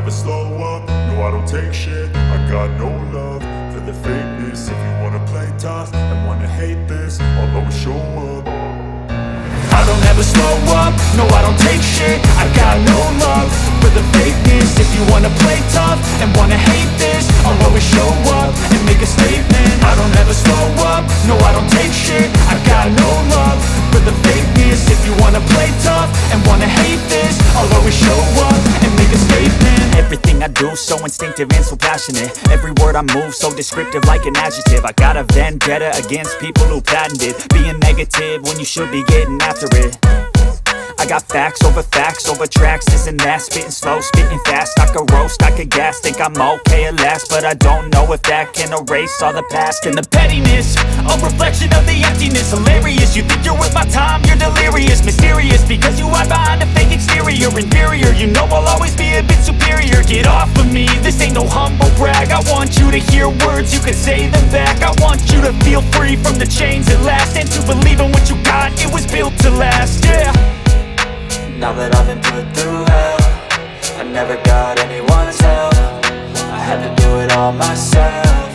never slow up, no I don't take shit. I got no love for the fakeness. If you wanna play tough and wanna hate this, I'll always show up. I don't ever slow up, no I don't take shit. I got no love for the fakeness. If you wanna play tough and wanna hate this, I'll always show up and make a statement. I don't ever slow up, no I don't take shit. I got no love for the fakeness. If you wanna play tough and wanna hate this, I'll always show up and make a statement. Everything I do so instinctive and so passionate. Every word I move so descriptive like an adjective. I got a vendetta against people who patented being negative when you should be getting after it. I got facts over tracks, this and that. Spitting slow, spitting fast. I could roast, I could gas. Think I'm okay at last, but I don't know if that can erase all the past. And the pettiness, a reflection of the emptiness. Hilarious, you think you're worth my time, you're delirious. Mysterious, because you hide behind a fake exterior. Inferior, you know I'll always be a bit superior. Get off of me, this ain't no humble brag. I want you to hear words, you can say them back. I want you to feel free from the chains at last, and to believe in what you got, it was built to last, yeah. Now that I've been put through hell, I never got anyone's help. I had to do it all myself.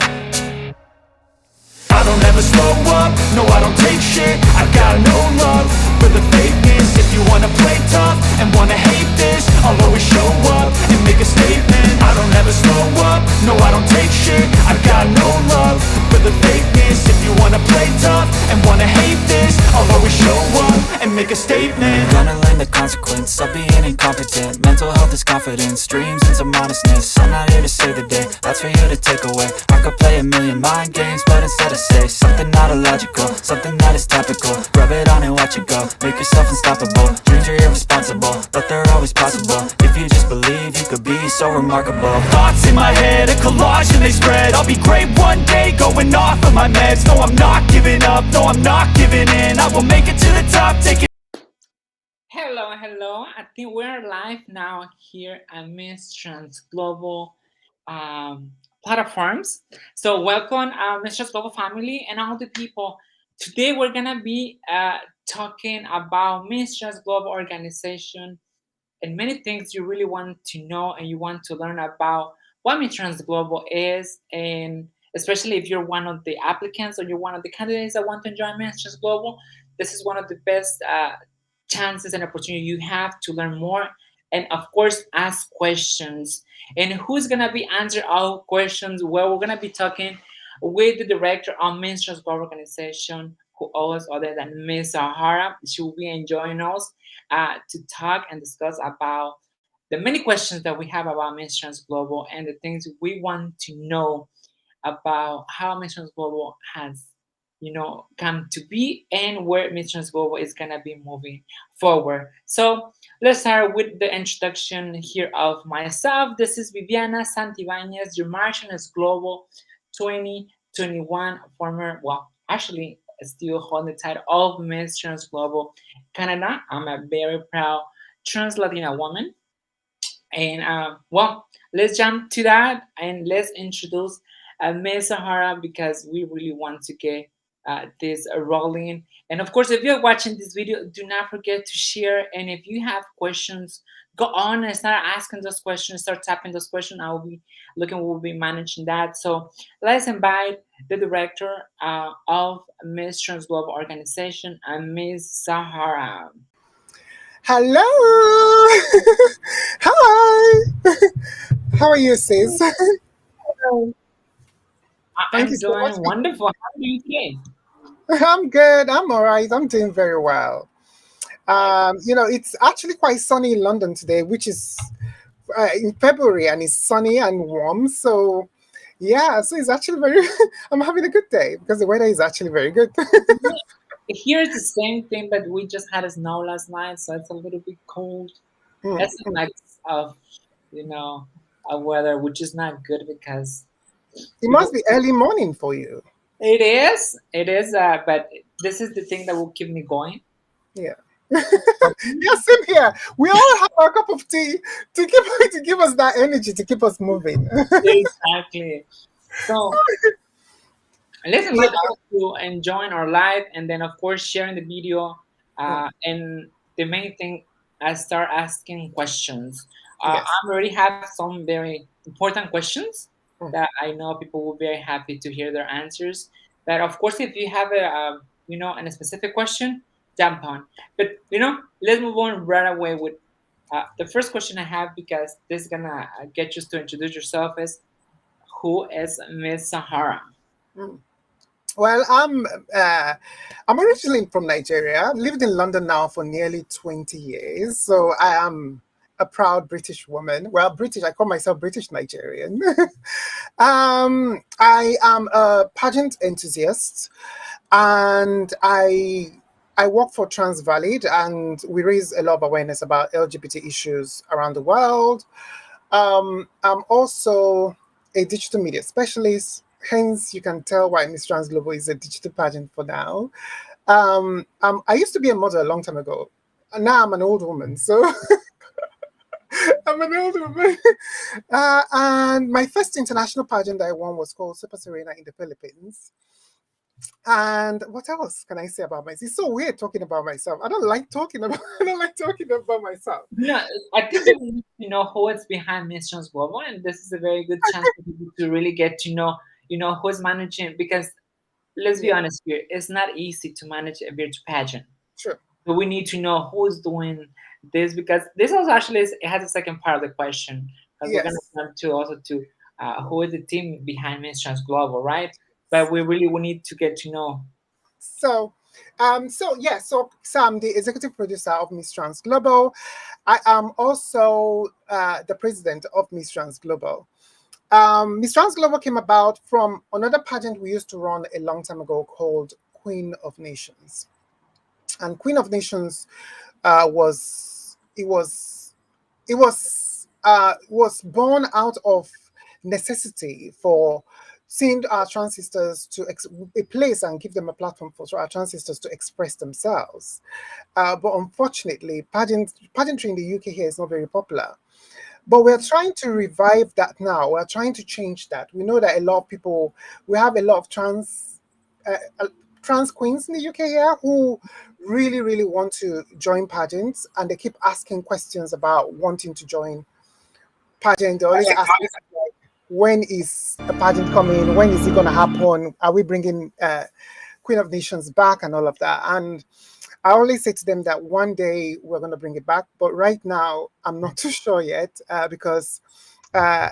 I don't ever slow up, no I don't take shit. I got no love for the fakeness. If you wanna play tough and wanna hate this, I'll always show up and make a statement. I don't ever slow up, no I don't take shit. I got no love for the fakeness. If you wanna play tough and wanna hate this, I'll always show up and make a statement. Gonna learn the consequence of being incompetent. Mental health is confidence, dreams and some modestness. I'm not here to save the day, that's for you to take away. I could play a million mind games, but instead I say something not illogical, something that is topical. Rub it on and watch it go, make yourself unstoppable. Dreams are irresponsible, but they're always possible. If you just believe, you could be so remarkable. Thoughts in my head, a collage and they spread. I'll be great one day, going off of my meds. No, I'm not giving up, no, I'm not giving in. I will make it to the top, take it. Hello. I think we're live now here at Miss Trans Global platforms. So welcome, Miss Trans Global family and all the people. Today we're gonna be talking about Miss Trans Global organization and many things you really want to know and you want to learn about what Miss Trans Global is, and especially if you're one of the applicants or you're one of the candidates that want to join Miss Trans Global, this is one of the best chances and opportunity you have to learn more and of course ask questions. And who's gonna be answering our questions? Well, we're gonna be talking with the director of Miss Trans Global Organization, who else other than Miss Sahhara. She will be joining us to talk and discuss about the many questions that we have about Miss Trans Global and the things we want to know about how Miss Trans Global has, come to be and where Miss Trans Global is gonna be moving forward. So let's start with the introduction here of myself. This is Viviana Santibáñez, your Marchioness Global 2021 former, well, actually still hold the title of Miss Trans Global Canada. I'm a very proud trans Latina woman. And well, let's jump to that and let's introduce Miss Sahhara because we really want to get this rolling. And of course, if you're watching this video, do not forget to share. And if you have questions, go on and start asking those questions, start tapping those questions. I will be looking, we'll be managing that. So let's invite the director of Miss Trans Global Organization, Miss Sahhara. Hello. Hi. How are you, sis? Thank I'm you so much. doing wonderful. How are you today? I'm good. I'm all right. I'm doing very well. It's actually quite sunny in London today, which is in February, and it's sunny and warm. So, yeah, so it's actually very, I'm having a good day because the weather is actually very good. Here's the same thing, but we just had a snow last night, so it's a little bit cold. Mm. That's a mix of, of weather, which is not good because It must be early morning for you. it is, but this is the thing that will keep me going. Yeah. Yeah, same here. We all have our cup of tea to give us that energy to keep us moving. Exactly. So let's invite us to enjoy our live, and then of course sharing the video. And the main thing I start asking questions. Yes. I already have some very important questions Mm. that I know people will be very happy to hear their answers. But of course, if you have a specific question, jump on. But let's move on right away with the first question I have, because this is gonna get you to introduce yourself. Is who is Miss Sahhara? Mm. Well, I'm originally from Nigeria. Lived in London now for nearly 20 years. So I am a proud British woman. Well, British, I call myself British Nigerian. I am a pageant enthusiast, and I work for Transvalid, and we raise a lot of awareness about LGBT issues around the world. I'm also a digital media specialist. Hence, you can tell why Miss Trans Global is a digital pageant for now. I used to be a model a long time ago. Now I'm an old woman, so I'm an old woman. And my first international pageant I won was called Super Serena in the Philippines. And what else can I say about myself? It's so weird talking about myself. I don't like talking about. I don't like talking about myself. No, I think that we need to know who is behind Miss Trans Global, and this is a very good chance for people to really get to know, who's managing. Because let's be Yeah, honest here, it's not easy to manage a virtual pageant. true. So we need to know who's doing this, because this also actually it has a second part of the question, because we're gonna Yes. come to also to who is the team behind Miss Trans Global, right? But we need to get to know. So, so I'm the executive producer of Miss Trans Global. I am also the president of Miss Trans Global. Miss Trans Global came about from another pageant we used to run a long time ago called Queen of Nations. And Queen of Nations was was born out of necessity for seeing our trans sisters to a place and give them a platform for our trans sisters to express themselves. But unfortunately, pageantry in the UK here is not very popular. But we're trying to revive that now. We're trying to change that. We know that a lot of people, we have a lot of trans queens in the UK here who really, really want to join pageants, and they keep asking questions about wanting to join pageant. They always ask us, like, when is a pageant coming? When is it going to happen? Are we bringing Queen of Nations back and all of that? And I always say to them that one day we're going to bring it back, but right now I'm not too sure yet because uh,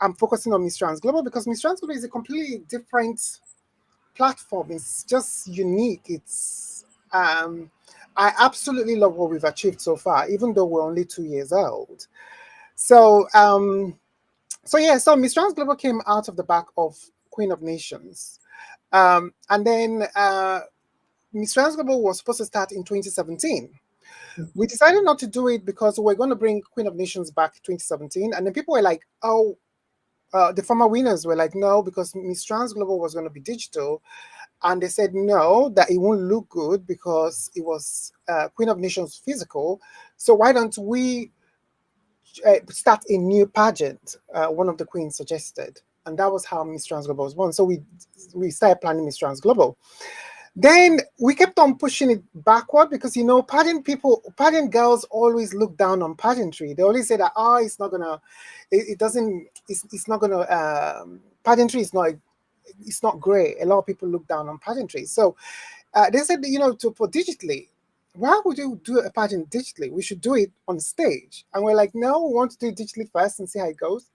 I'm focusing on Miss Trans Global, because Miss Trans Global is a completely different platform. It's just unique. I absolutely love what we've achieved so far, even though we're only 2 years old. So so Miss Trans Global came out of the back of Queen of Nations, and then Miss Trans Global was supposed to start in 2017. We decided not to do it because we are going to bring Queen of Nations back 2017, and then people were like, "Oh." The former winners were like, no, because Miss Trans Global was going to be digital. And they said no, that it won't look good because it was Queen of Nations physical. So why don't we start a new pageant? One of the queens suggested. And that was how Miss Trans Global was born. So we started planning Miss Trans Global. Then we kept on pushing it backward because pageant girls always look down on pageantry. They always say that it's not gonna, it doesn't, it's not gonna, pageantry is not, it's not great. A lot of people look down on pageantry. So they said, for digitally, why would you do a pageant digitally? We should do it on stage. And we're like, no, we want to do it digitally first and see how it goes.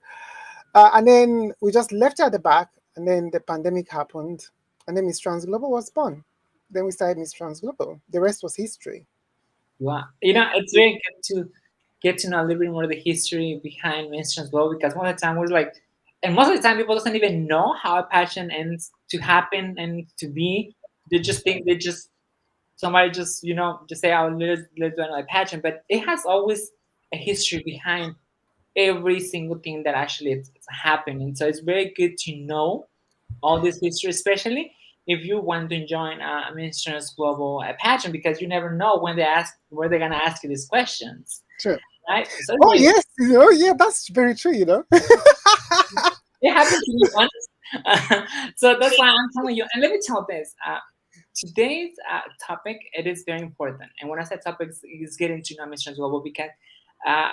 And then we just left it at the back, and then the pandemic happened, and then Miss Trans Global was born. Then we started Miss Trans Global. The rest was history. Wow, it's very good to get to know a little bit more of the history behind Miss Trans Global, because most of the time we're like, and most of the time people doesn't even know how a pageant ends to happen and to be. They just think somebody just say, oh, let's do another pageant, but it has always a history behind every single thing that actually it's happening. So it's very good to know all this history, especially if you want to join a Minister's Global pageant, because you never know where they're gonna ask you these questions, True. right? So Oh yes, yeah, that's very true. it happened to me once. So that's why I'm telling you. And let me tell this. today's topic, it is very important. And when I say topics, is getting to know Miss Trans Global, because uh,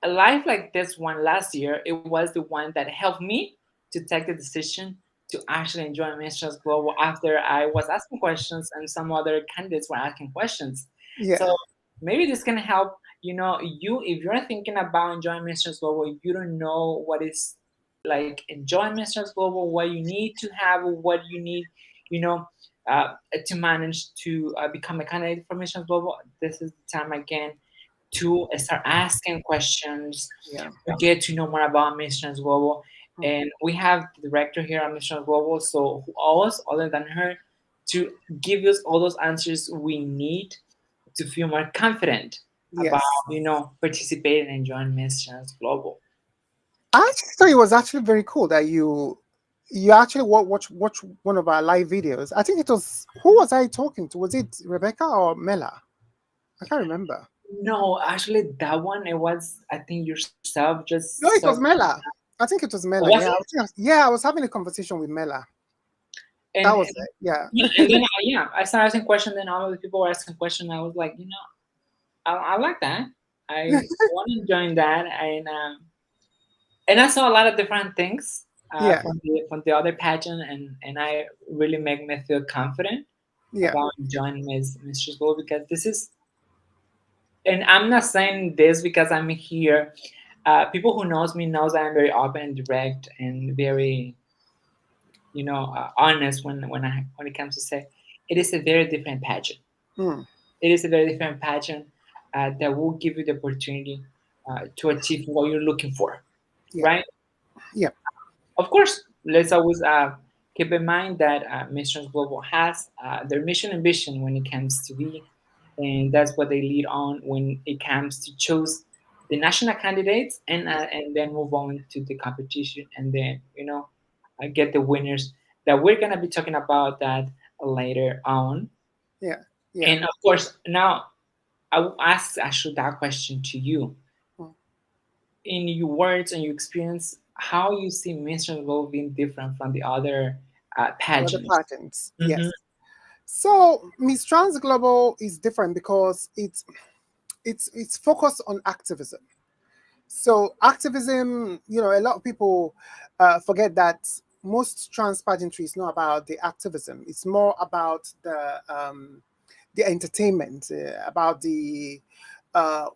a life like this one last year, it was the one that helped me to take the decision to actually enjoy Miss Trans Global after I was asking questions and some other candidates were asking questions. Yeah. So maybe this can help, you, if you're thinking about enjoying Miss Trans Global, if you don't know what is like enjoying Miss Trans Global, what you need to have, what you need, you know, uh, to manage to become a candidate for Miss Trans Global, this is the time again to start asking questions, Yeah. to get to know more about Miss Trans Global. And we have the director here at Miss Trans Global, so who else other than her to give us all those answers we need to feel more confident about, Yes. participating and joining Miss Trans Global. I actually thought it was actually very cool that you actually watch one of our live videos. I think it was, who was I talking to? Was it Rebecca or Mela? I can't remember. No, actually, that one, it was, I think, yourself just No, it so. was Mela. I think it was Mela. Was Yeah, it? yeah. I was having a conversation with Mela. That And, was it. Yeah, yeah, and then I started asking questions, and all of the people were asking questions. I was like, I like that. I want to join that, and I saw a lot of different things yeah, from the other pageant, and I really make me feel confident yeah, about joining Miss School, because this is, and I'm not saying this because I'm here. People who knows me knows I'm very open and direct and very, honest when it comes to say it is a very different pageant. mm, It is a very different pageant that will give you the opportunity to achieve what you're looking for, yeah, right? yeah, Of course, let's always keep in mind that Miss Trans Global has their mission and vision when it comes to be, and that's what they lead on when it comes to choose the national candidates, and then move on to the competition, and then get the winners. That we're gonna be talking about that later on, yeah, yeah. and of course now I will ask actually that question to you Mm. in your words and your experience, how you see Miss Global being different from the other Other pageants. patterns. Mm-hmm. Yes. So Miss Trans Global is different because it's focused on activism. So activism, a lot of people forget that most trans pageantry is not about the activism. It's more about the entertainment, about the uh,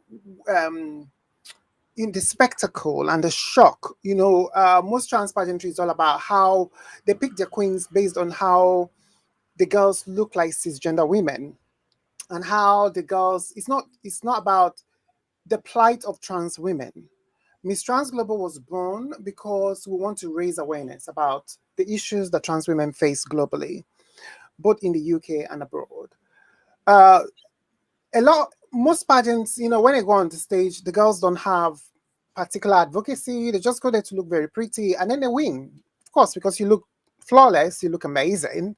um, in the spectacle and the shock. Most trans pageantry is all about how they pick their queens based on how the girls look like cisgender women, and how the girls. It's not about the plight of trans women. Miss Trans Global was born because we want to raise awareness about the issues that trans women face globally, both in the UK and abroad. Uh, most pageants, when they go on the stage, the girls don't have particular advocacy. They just go there to look very pretty, and then they win. Of course, because you look flawless, you look amazing,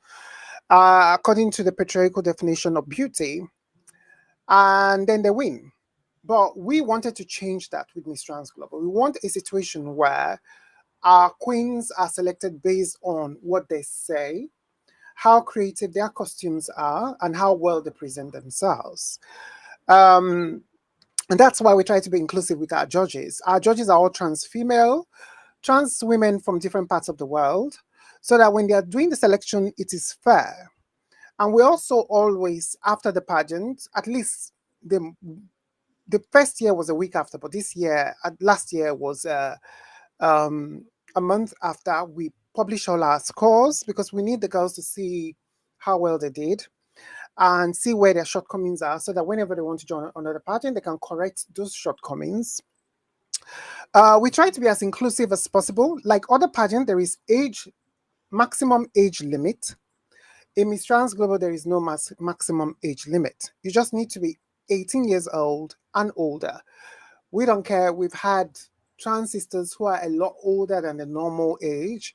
according to the patriarchal definition of beauty, and then they win. But we wanted to change that with Miss Trans Global. We want a situation where our queens are selected based on what they say, how creative their costumes are, and how well they present themselves. Um, and that's why we try to be inclusive with our judges. Our judges are all trans female, trans women from different parts of the world, so that when they are doing the selection, it is fair. And we also always, after the pageant, at least the first year was a week after, but last year was um, a month after, we publish all our scores because we need the girls to see how well they did and see where their shortcomings are, so that whenever they want to join another pageant, they can correct those shortcomings. We try to be as inclusive as possible. Like other pageants, there is maximum age limit. In Miss Trans Global, there is no maximum age limit. You just need to be 18 years old and older. We don't care. We've had trans sisters who are a lot older than the normal age.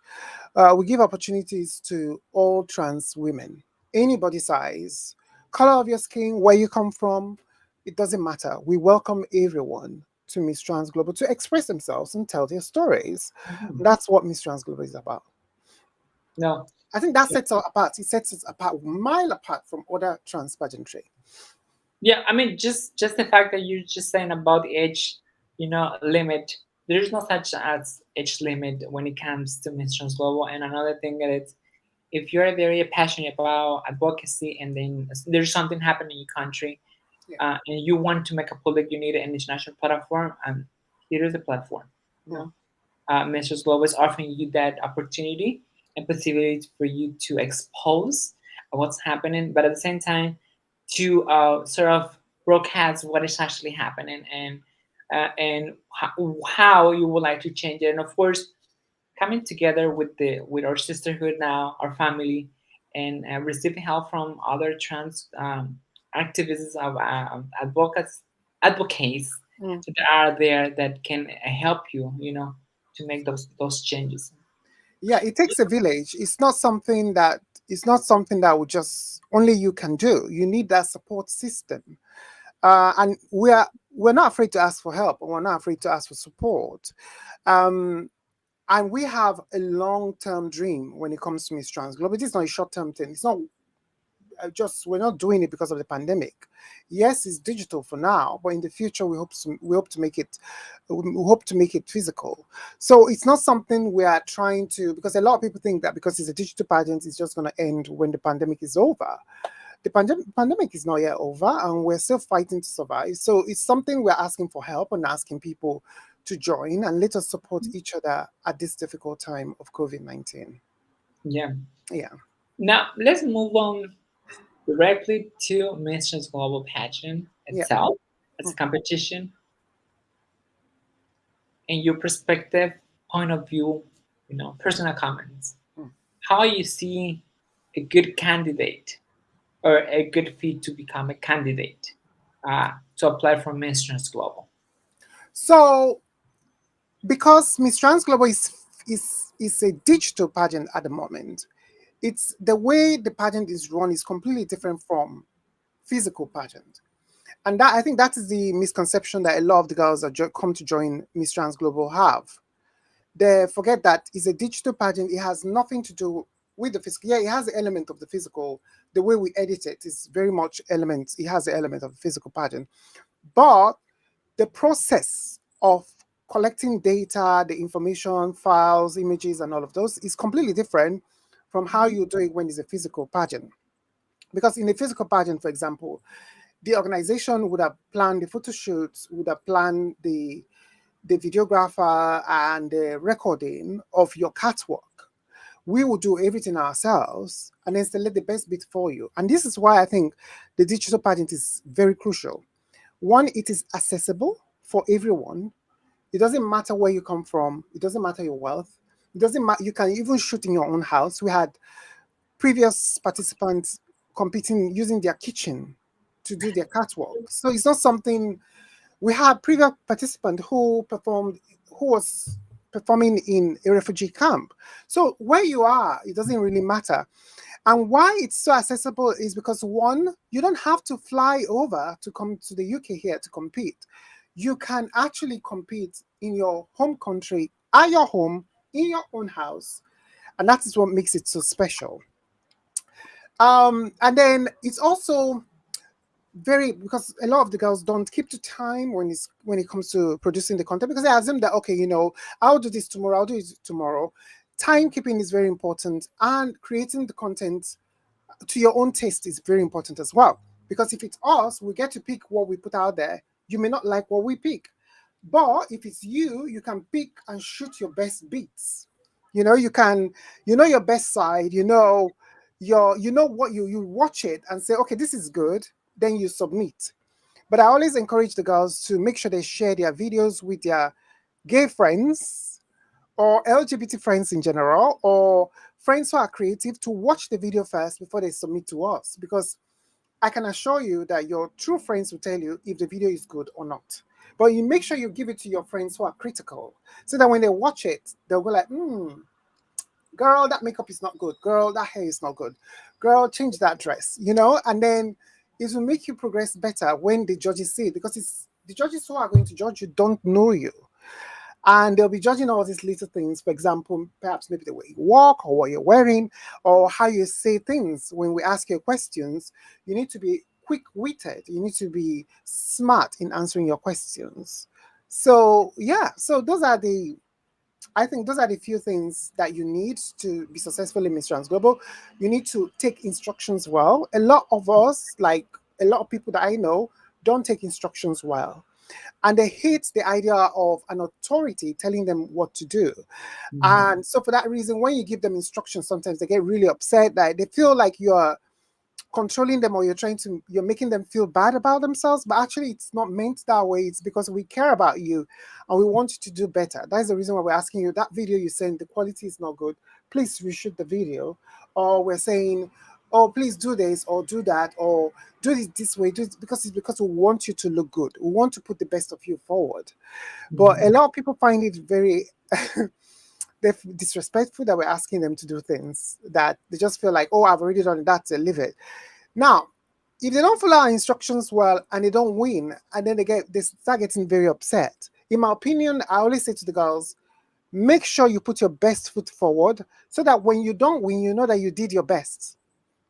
We give opportunities to all trans women, anybody size, color of your skin, where you come from. It doesn't matter. We welcome everyone to Miss Trans Global to express themselves and tell their stories. Mhm. That's what Miss Trans Global is about. No, I think that sets us apart. It sets us apart, mile apart from other trans pageantry. Yeah, I mean, just the fact that you're just saying about the age, limit. There is no such as age limit when it comes to Miss Trans Global. And another thing that it's, if you're very passionate about advocacy, and then there's something happening in your country, Yeah. and you want to make a public, you need an international platform. Here is the platform. You know, Miss Trans Global is offering you that opportunity and possibility for you to expose what's happening, but at the same time to sort of broadcast what is actually happening, and how you would like to change it, and of course coming together with our sisterhood now, our family, and receiving help from other trans activists of advocates that are there that can help you, to make those changes. Yeah, it takes a village. It's not something that would just only you can do. You need that support system. And we're not afraid to ask for help, or we're not afraid to ask for support. Um, and we have a long-term dream when it comes to Miss Trans Global. It is not a short-term thing. It's not just, we're not doing it because of the pandemic. Yes, it's digital for now, but in the future we hope to make it physical. So it's not something we are trying to, because a lot of people think that because it's a digital pageant, it's just going to end when the pandemic is over. The pandemic is not yet over, and we're still fighting to survive. So it's something we're asking for help and asking people to join, and let us support each other at this difficult time of COVID-19. Yeah. Yeah. Now let's move on directly to Miss Trans Global pageant Yeah. itself as a competition. In your perspective, point of view, personal comments, how you see a good candidate or a good fit to become a candidate to apply for Miss Trans Global. So because Miss Trans Global is a digital pageant at the moment, it's the way the pageant is run is completely different from physical pageant. And that, I think, that is the misconception that a lot of the girls that come to join Miss Trans Global have. They forget that it's a digital pageant. It has nothing to do with the physical. Yeah, it has the element of the physical. The way we edit it is very much elements. It has the element of the physical pageant. But the process of collecting data, the information, files, images, and all of those is completely different from how you do it when it's a physical pageant. Because in a physical pageant, for example, the organization would have planned the photo shoots, would have planned the videographer and the recording of your catwalk. We will do everything ourselves and then select the best bit for you. And this is why I think the digital pageant is very crucial. One, it is accessible for everyone. It doesn't matter where you come from. It doesn't matter your wealth. It doesn't matter. You can even shoot in your own house. We had previous participants competing using their kitchen to do their catwalk. So it's not something. We had previous participant who was performing in a refugee camp. So where you are, it doesn't really matter. And why it's so accessible is because, one, you don't have to fly over to come to the UK here to compete. You can actually compete in your home country, at your home, in your own house. And that is what makes it so special. And then it's also because a lot of the girls don't keep to time when it comes to producing the content, because they assume that, okay, I'll do this tomorrow, I'll do it tomorrow. Timekeeping is very important, and creating the content to your own taste is very important as well. Because if it's us, we get to pick what we put out there. You may not like what we pick, but if it's you, you can pick and shoot your best beats. You can, your best side. What you watch it and say, okay, this is good. Then you submit. But I always encourage the girls to make sure they share their videos with their gay friends or LGBT friends in general, or friends who are creative, to watch the video first before they submit to us. Because I can assure you that your true friends will tell you if the video is good or not. But you make sure you give it to your friends who are critical, so that when they watch it, they'll go like, girl, that makeup is not good. Girl, that hair is not good. Girl, change that dress, and then it will make you progress better when the judges see it, because it's the judges who are going to judge you don't know you. And they'll be judging all these little things. For example, perhaps maybe the way you walk or what you're wearing or how you say things. When we ask you questions, you need to be quick-witted. You need to be smart in answering your questions. So yeah, so I think those are the few things that you need to be successful in Miss Trans Global. You need to take instructions well. A lot of us, like a lot of people that I know, don't take instructions well. And they hate the idea of an authority telling them what to do. Mhm. And so, for that reason, when you give them instructions, sometimes they get really upset that they feel like you're controlling them or you're making them feel bad about themselves, but actually it's not meant that way. It's because we care about you and we want you to do better. That's the reason why we're asking you, that video you sent, the quality is not good, please reshoot the video. Or we're saying, oh, please do this or do that, or do this way, do it, because it's because we want you to look good, we want to put the best of you forward. But a Mhm. lot of people find it very they're disrespectful that we're asking them to do things that they just feel like, oh, I've already done it, that's it, leave it. Now, if they don't follow our instructions well and they don't win, and then they start getting very upset. In my opinion, I always say to the girls, make sure you put your best foot forward so that when you don't win, you know that you did your best.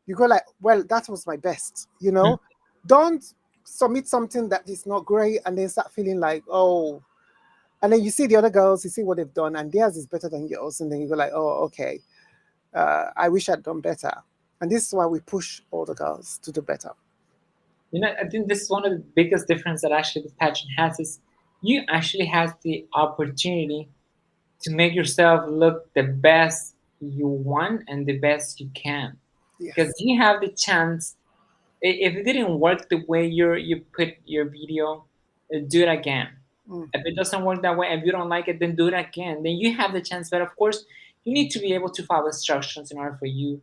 You go like, well, that was my best, you know? Don't submit something that is not great and then start feeling like, oh, and then you see the other girls, you see what they've done, and theirs is better than yours, and then you go like, oh, okay, I wish I'd done better. And this is why we push all the girls to do better. I think this is one of the biggest difference that actually the pageant has is you actually have the opportunity to make yourself look the best you want and the best you can, because Yes. you have the chance. If it didn't work the way you put your video, do it again. Mm, If it doesn't work that way, if you don't like it, then do it again. Then you have the chance. But of course, you need to be able to follow instructions in order for you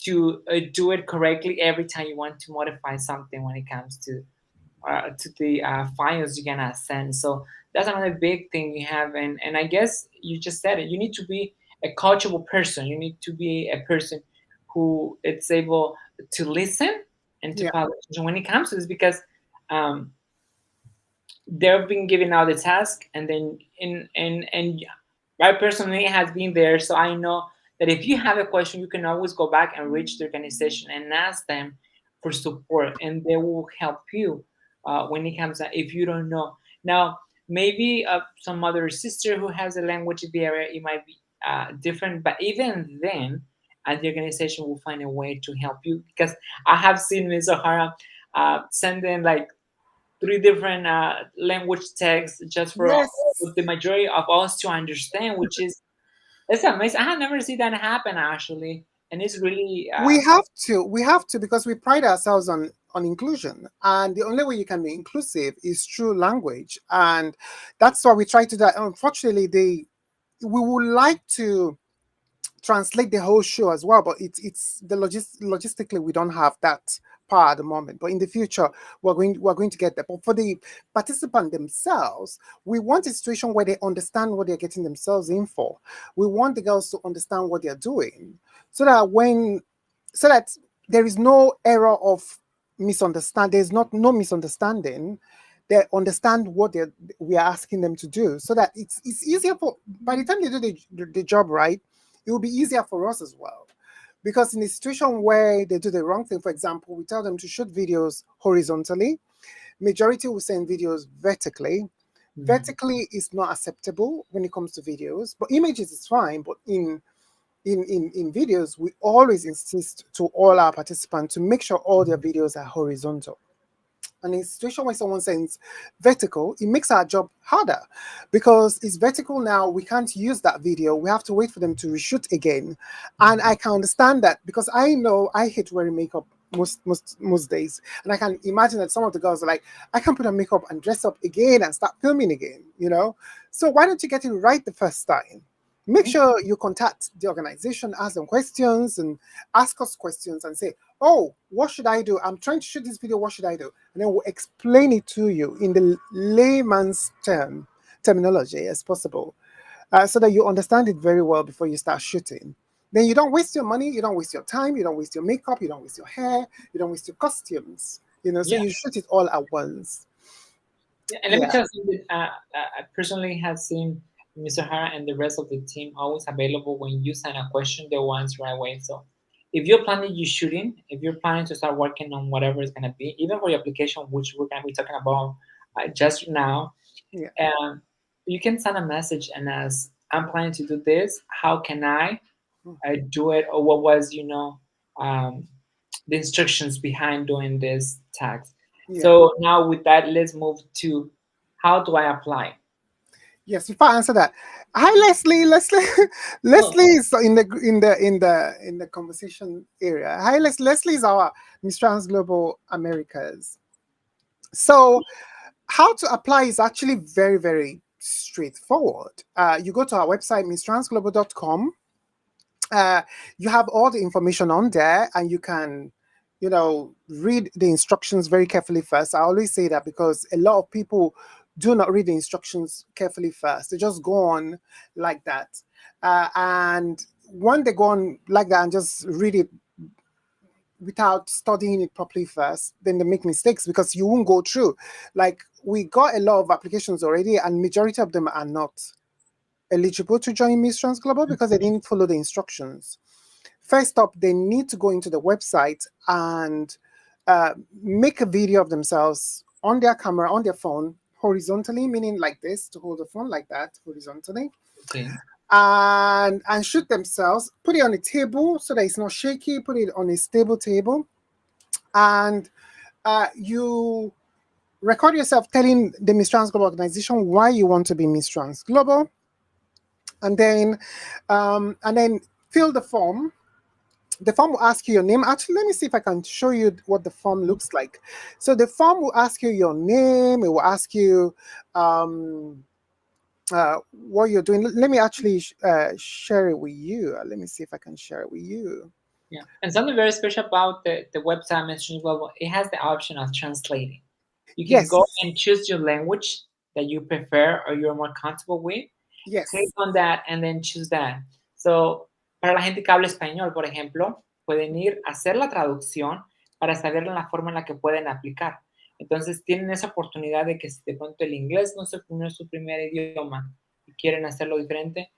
to do it correctly every time you want to modify something when it comes to the files you're gonna send. So that's another big thing you have, and I guess you just said it. You need to be a coachable person. You need to be a person who is able to listen and to yeah. follow attention when it comes to this, because um, they've been giving out the task, and then and I personally has been there, so I know that if you have a question, you can always go back and reach the organization and ask them for support, and they will help you when it comes to if you don't know. Now, maybe some other sister who has a language barrier, it might be different, but even then, the organization will find a way to help you, because I have seen Ms. Sahhara sending like three different language texts just for Yes. the majority of us to understand, which is it's amazing. I have never seen that happen actually, and it's really We have to because we pride ourselves on inclusion, and the only way you can be inclusive is through language, and that's why we try to do that. Unfortunately, we would like to translate the whole show as well, but it's logistically we don't have that power at the moment. But in the future, we're going to get that. But for the participant themselves, we want a situation where they understand what they're getting themselves in for. We want the girls to understand what they're doing, so that so that there is no error of misunderstand. There's not no misunderstanding. They understand what we are asking them to do, so that it's easier for, by the time they do the job right, it will be easier for us as well. Because in a situation where they do the wrong thing, for example, we tell them to shoot videos horizontally, majority will send videos vertically. Mhm. Vertically is not acceptable when it comes to videos, but images is fine. But in videos, we always insist to all our participants to make sure all their videos are horizontal. And in a situation where someone sends vertical, it makes our job harder, because it's vertical now. We can't use that video. We have to wait for them to reshoot again. And I can understand that, because I know I hate wearing makeup most days. And I can imagine that some of the girls are like, I can put on makeup and dress up again and start filming again, you know? So why don't you get it right the first time? Make sure you contact the organization, ask them questions, and ask us questions and say, oh, what should I do? I'm trying to shoot this video. What should I do? And then we'll explain it to you in the layman's terminology as possible, so that you understand it very well before you start shooting. Then you don't waste your money, you don't waste your time, you don't waste your makeup, you don't waste your hair, you don't waste your costumes. So Yeah. you shoot it all at once. Yeah, and let me Yeah. tell you something. I personally have seen Mr. Hara and the rest of the team always available when you send a question, they will answer right away. So if you're planning your shooting, if you're planning to start working on whatever it's gonna be, even for your application, which we're gonna be talking about just now, Yeah. you can send a message and ask, "I'm planning to do this. How can I do it?" Or what was um, the instructions behind doing this task. Yeah. So now with that, let's move to how do I apply? Yes, if I answer that. Hi, Leslie. Leslie, Oh, Leslie is in the conversation area. Hi, Leslie is our Miss Trans Global Americas. So, how to apply is actually very, very straightforward. You go to our website, misstransglobal.com. Uh, you have all the information on there, and you can, read the instructions very carefully first. I always say that because a lot of people do not read the instructions carefully first. They just go on like that. And when they go on like that and just read it without studying it properly first, then they make mistakes because you won't go through. Like, we got a lot of applications already, and majority of them are not eligible to join Miss Trans Global because they didn't follow the instructions. First up, they need to go into the website and make a video of themselves on their camera, on their phone, horizontally, meaning like this, to hold the phone like that, horizontally, okay. and shoot themselves, put it on a table so that it's not shaky, put it on a stable table, and you record yourself telling the Miss Trans Global organization why you want to be Miss Trans Global, and then fill the form. The form will ask you your name. Actually, let me see if I can show you what the form looks like. So the form will ask you your name. It will ask you what you're doing. Let me actually share it with you. Let me see if I can share it with you. Yeah. And something very special about the website Mention Global, it has the option of translating. You can Yes, go and choose your language that you prefer or you're more comfortable with. Click yes, on that and then choose that. So, para la gente que habla español, por ejemplo, pueden ir a hacer la traducción para saber la forma en la que pueden aplicar. Entonces, tienen esa oportunidad de que si de pronto el inglés no es su primer idioma y quieren hacerlo diferente,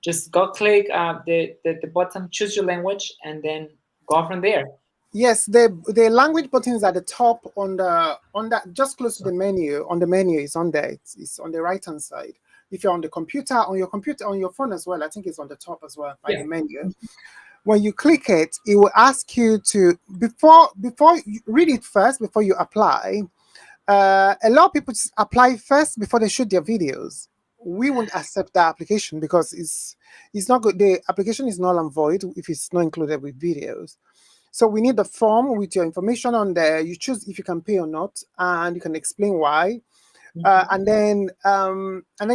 just go click the button, choose your language, and then go from there. yes. The language button is at the top on that just close to the menu. On the menu is on there. It's on the right hand side. If you're on the computer, on your phone as well, I think it's on the top as well by Yeah. the menu. When you click it, it will ask you to before you read it first before you apply. A lot of people just apply first before they shoot their videos. We won't accept that application because it's not good. The application is null and void if it's not included with videos. So we need the form with your information on there. You choose if you can pay or not, and you can explain why. And then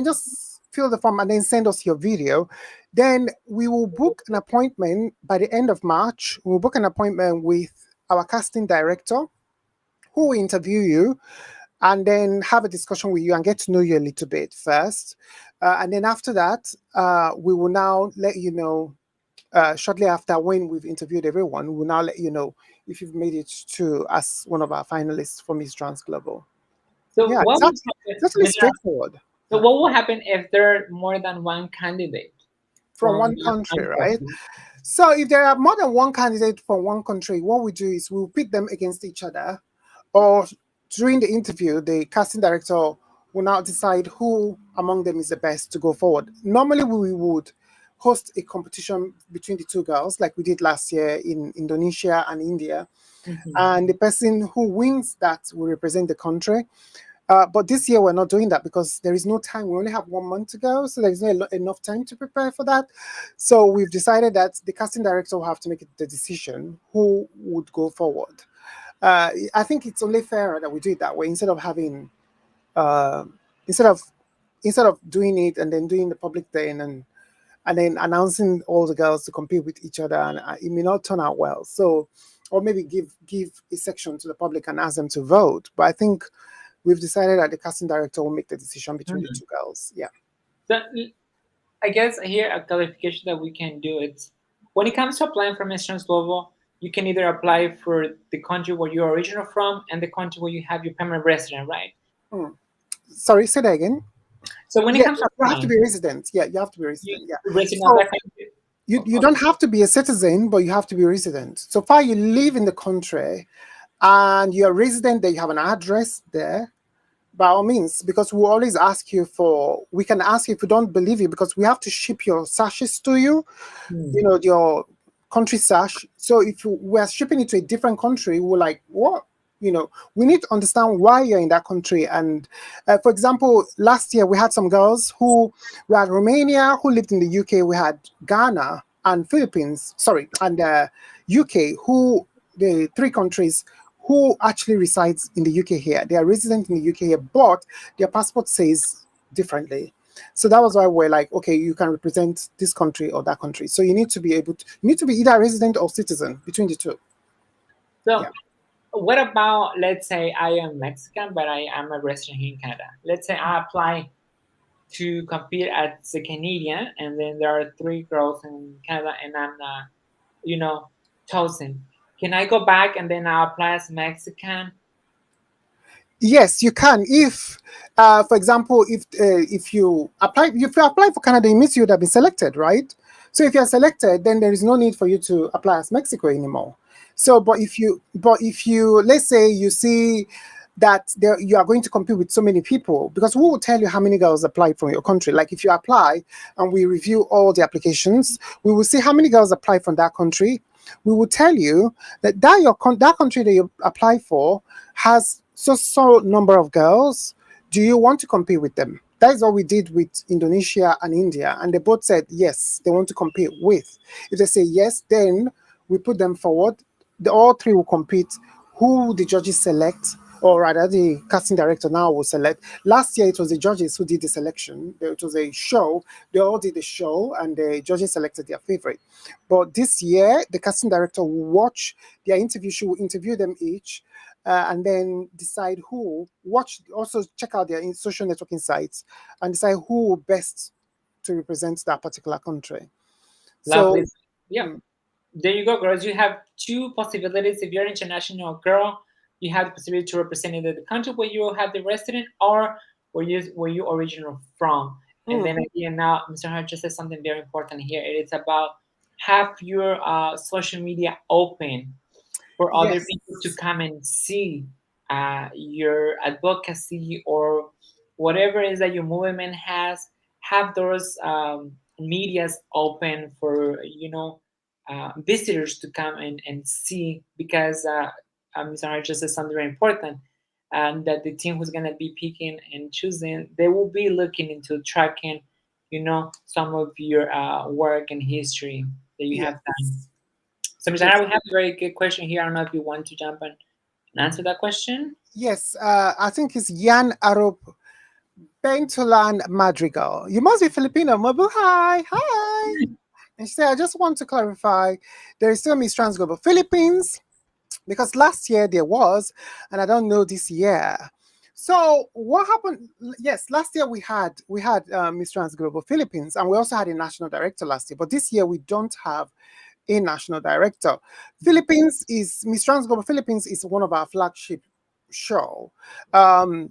just fill the form and then send us your video. Then we will book an appointment by the end of March. We'll book an appointment with our casting director who will interview you and then have a discussion with you and get to know you a little bit first. And then after that, we will now let you know shortly after when we've interviewed everyone, we'll now let you know if you've made it to as one of our finalists for Miss Trans Global. So Yeah, what would it's happen? actually straightforward. So what will happen if there are more than one candidate From from one country, one right? country? So if there are more than one candidate from one country, what we do is we'll pit them against each other, or during the interview, the casting director will now decide who among them is the best to go forward. Normally, we would host a competition between the two girls, like we did last year in Indonesia and India, Mhm. and the person who wins that will represent the country. But this year we're not doing that because there is no time. We only have 1 month to go, so there is not enough time to prepare for that. So we've decided that the casting director will have to make the decision who would go forward. I think it's only fairer that we do it that way instead of having uh, instead of instead of doing it and then doing the public thing and then announcing all the girls to compete with each other, and it may not turn out well. So, or maybe give a section to the public and ask them to vote. But I think we've decided that the casting director will make the decision between the Mhm. two girls. Yeah. So I guess here a clarification that we can do is when it comes to applying for Miss Trans Global, you can either apply for the country where you're original from and the country where you have your permanent resident, right? Hmm. Sorry, say that again. So when it Yeah, comes to you have to applying, be resident. Yeah, you have to be you resident. Yeah. resident of So that country. you don't have to be a citizen, but you have to be a resident. So far, you live in the country and you're a resident, that you have an address there, by all means, because we always ask you for, we can ask you if we don't believe you, because we have to ship your sashes to you, Hmm. your country sash. So if we're shipping it to a different country, we're like, what? We need to understand why you're in that country. And for example, last year we had some girls who we had Romania who lived in the UK. We had Ghana and Philippines, sorry, and UK, who the three countries who actually resides in the UK here. They are resident in the UK here, but their passport says differently. So that was why we're like, okay, you can represent this country or that country. So you need to be you need to be either a resident or citizen, between the two. So Yeah. what about, let's say I am Mexican, but I am a resident here in Canada. Let's say I apply to compete as a Canadian, and then there are three girls in Canada, and I'm not, you know, chosen. Can I go back and then I apply as Mexican? Yes, you can. If, for example, if you apply for Canada, it means you would have been selected, right? So if you're selected, then there is no need for you to apply as Mexico anymore. So, but if you, let's say you see that you are going to compete with so many people, because who will tell you how many girls applied from your country? Like if you apply and we review all the applications, we will see how many girls applied from that country. We will tell you that country that you apply for has so number of girls. Do you want to compete with them? That is what we did with Indonesia and India, and they both said yes, they want to compete with. If they say yes, then we put them forward. All three will compete. Who the judges select, or rather the casting director now will select. Last year it was the judges who did the selection. It was a show. They all did the show and the judges selected their favorite. But this year the casting director will watch their interview. She will interview them each, and then decide who watch, also check out their social networking sites and decide who best to represent that particular country. Lovely. So Yeah. There you go, girls. You have two possibilities. If you're an international girl, you have the possibility to represent either the country where you have the resident or where you original from. And then again, now Mr. Hart just said something very important here. It is about have your social media open for other yes. people to come and see your advocacy or whatever it is that your movement has. Have those medias open for visitors to come and see, because Mr. Hart just said something very important, and that the team who's gonna be picking and choosing, they will be looking into tracking, some of your work and history that you have done. Yes. So, Mr. Yes. Hart, we have a very good question here. I don't know if you want to jump in and answer that question. Yes. I think it's Yan Arop Bentolan Madrigal. You must be Filipino. Mabu, hi. Hi. And she said, I just want to clarify there is still Miss Trans Global Philippines, because last year there was, and I don't know this year. So what happened? Yes, last year we had Miss Trans Global Philippines, and we also had a national director last year. But this year we don't have a national director. Philippines is Miss Trans Global Philippines is one of our flagship show. Um,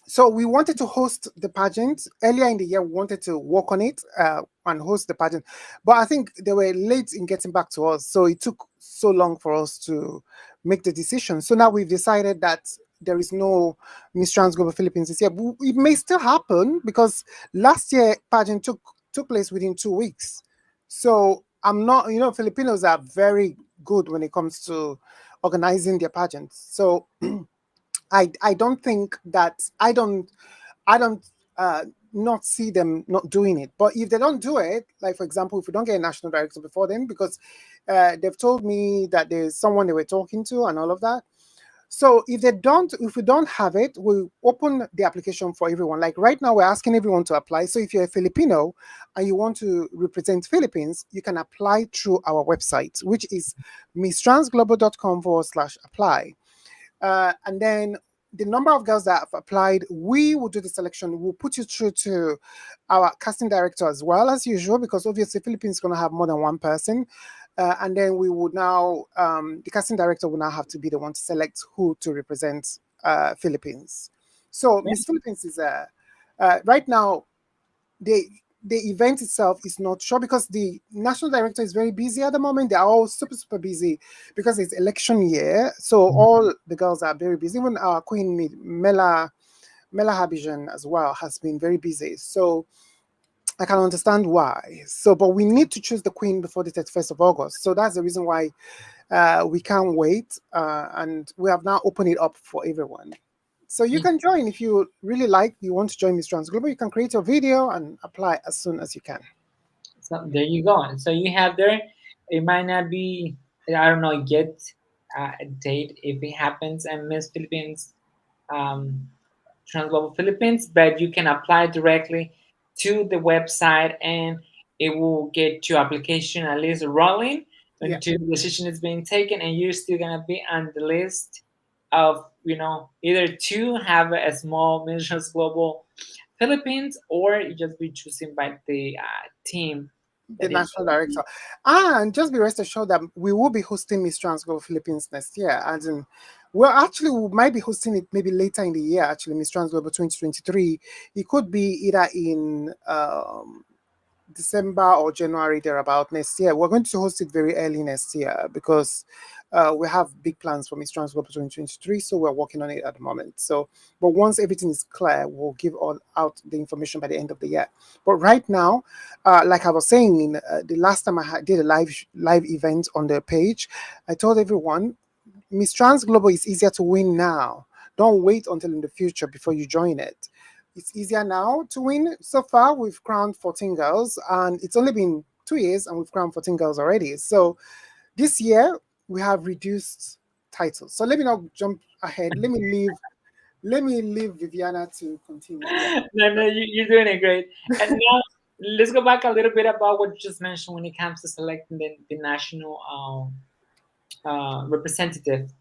so we wanted to host the pageant earlier in the year. We wanted to work on it and host the pageant, but I think they were late in getting back to us, so it took so long for us to make the decision. So now we've decided that there is no Miss Trans Global Philippines this year. It may still happen because last year pageant took place within 2 weeks. So I'm not, Filipinos are very good when it comes to organizing their pageants. So I don't think that I don't not see them not doing it. But if they don't do it, like for example, if we don't get a national director before then, because they've told me that there's someone they were talking to and all of that. So if we don't have it, we'll open the application for everyone. Like right now, we're asking everyone to apply. So if you're a Filipino and you want to represent Philippines, you can apply through our website, which is misstransglobal.com/apply. And then the number of girls that have applied, we will do the selection. We'll put you through to our casting director as well as usual, because obviously Philippines is going to have more than one person. And then we would now, the casting director will now have to be the one to select who to represent Philippines. So Yeah. Miss Philippines is Right now, the the event itself is not sure because the national director is very busy at the moment. They are all super busy because it's election year. So all the girls are very busy. Even our queen Mela Habijan as well has been very busy. So I can understand why. So, but we need to choose the queen before the 31st of August. So that's the reason why we can't wait. And we have now opened it up for everyone. So you can join if you really like, you want to join Miss Trans Global, you can create your video and apply as soon as you can. So there you go. And so you have there. It might not be, I don't know yet, a date if it happens and Miss Philippines, um, Transglobal Philippines, but you can apply directly to the website and it will get your application at least rolling Yeah, until the decision is being taken, and you're still gonna be on the list of either to have a small Miss Global Philippines, or you just be chosen by the team the that is national director. And just be rest assured that we will be hosting Miss Trans Global Philippines next year. As in, well, actually, we might be hosting it maybe later in the year, actually, Miss Trans Global 2023. It could be either in December or January thereabout next year. We're going to host it very early next year because we have big plans for Miss Trans Global 2023, so we're working on it at the moment. So, but once everything is clear, we'll give all out the information by the end of the year. But right now, like I was saying, the last time did a live event on the page, I told everyone Miss Trans Global is easier to win now. Don't wait until in the future before you join it. It's easier now to win. So far, we've crowned 14 girls, and it's only been 2 years, and we've crowned 14 girls already. So this year, we have reduced titles. So let me not jump ahead. Let me leave Viviana to continue. Yeah. no, no, you're doing it great. And now let's go back a little bit about what you just mentioned when it comes to selecting the national representative.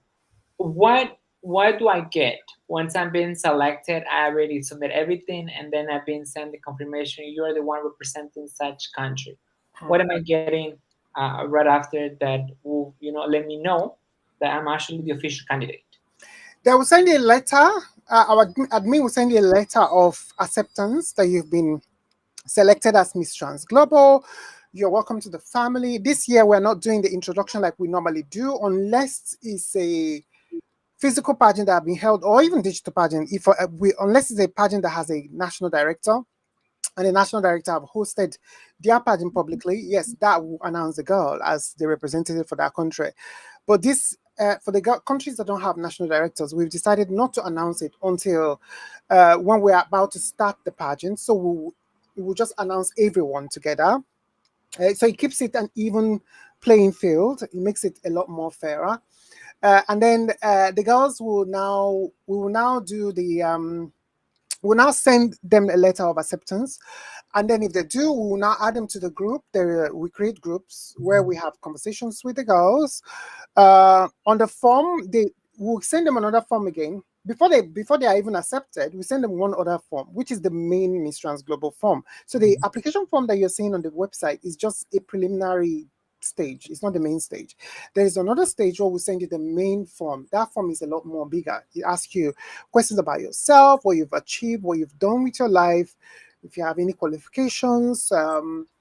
What do I get once I'm being selected? I already submit everything, and then I've been sent the confirmation you're the one representing such country. What am I getting right after that will let me know that I'm actually the official candidate? They will send you a letter. Our admin will send you a letter of acceptance that you've been selected as Miss Trans Global. You're welcome to the family. This year, we're not doing the introduction like we normally do, unless it's a physical pageant that have been held, or even digital pageant. If unless it's a pageant that has a national director, and the national director have hosted their pageant publicly, yes, that will announce the girl as the representative for that country. But this, for the countries that don't have national directors, we've decided not to announce it until when we're about to start the pageant. So we'll just announce everyone together. So it keeps it an even playing field. It makes it a lot more fairer. And then the girls we will now do the we'll now send them a letter of acceptance, and then if they do, we will now add them to the group. We create groups where we have conversations with the girls. On the form, they will send them another form again before they are even accepted. We send them one other form, which is the main Miss Trans Global form. So the application form that you're seeing on the website is just a preliminary stage. It's not the main stage. There is another stage where we send you the main form. That form is a lot more bigger. It asks you questions about yourself, what you've achieved, what you've done with your life, if you have any qualifications,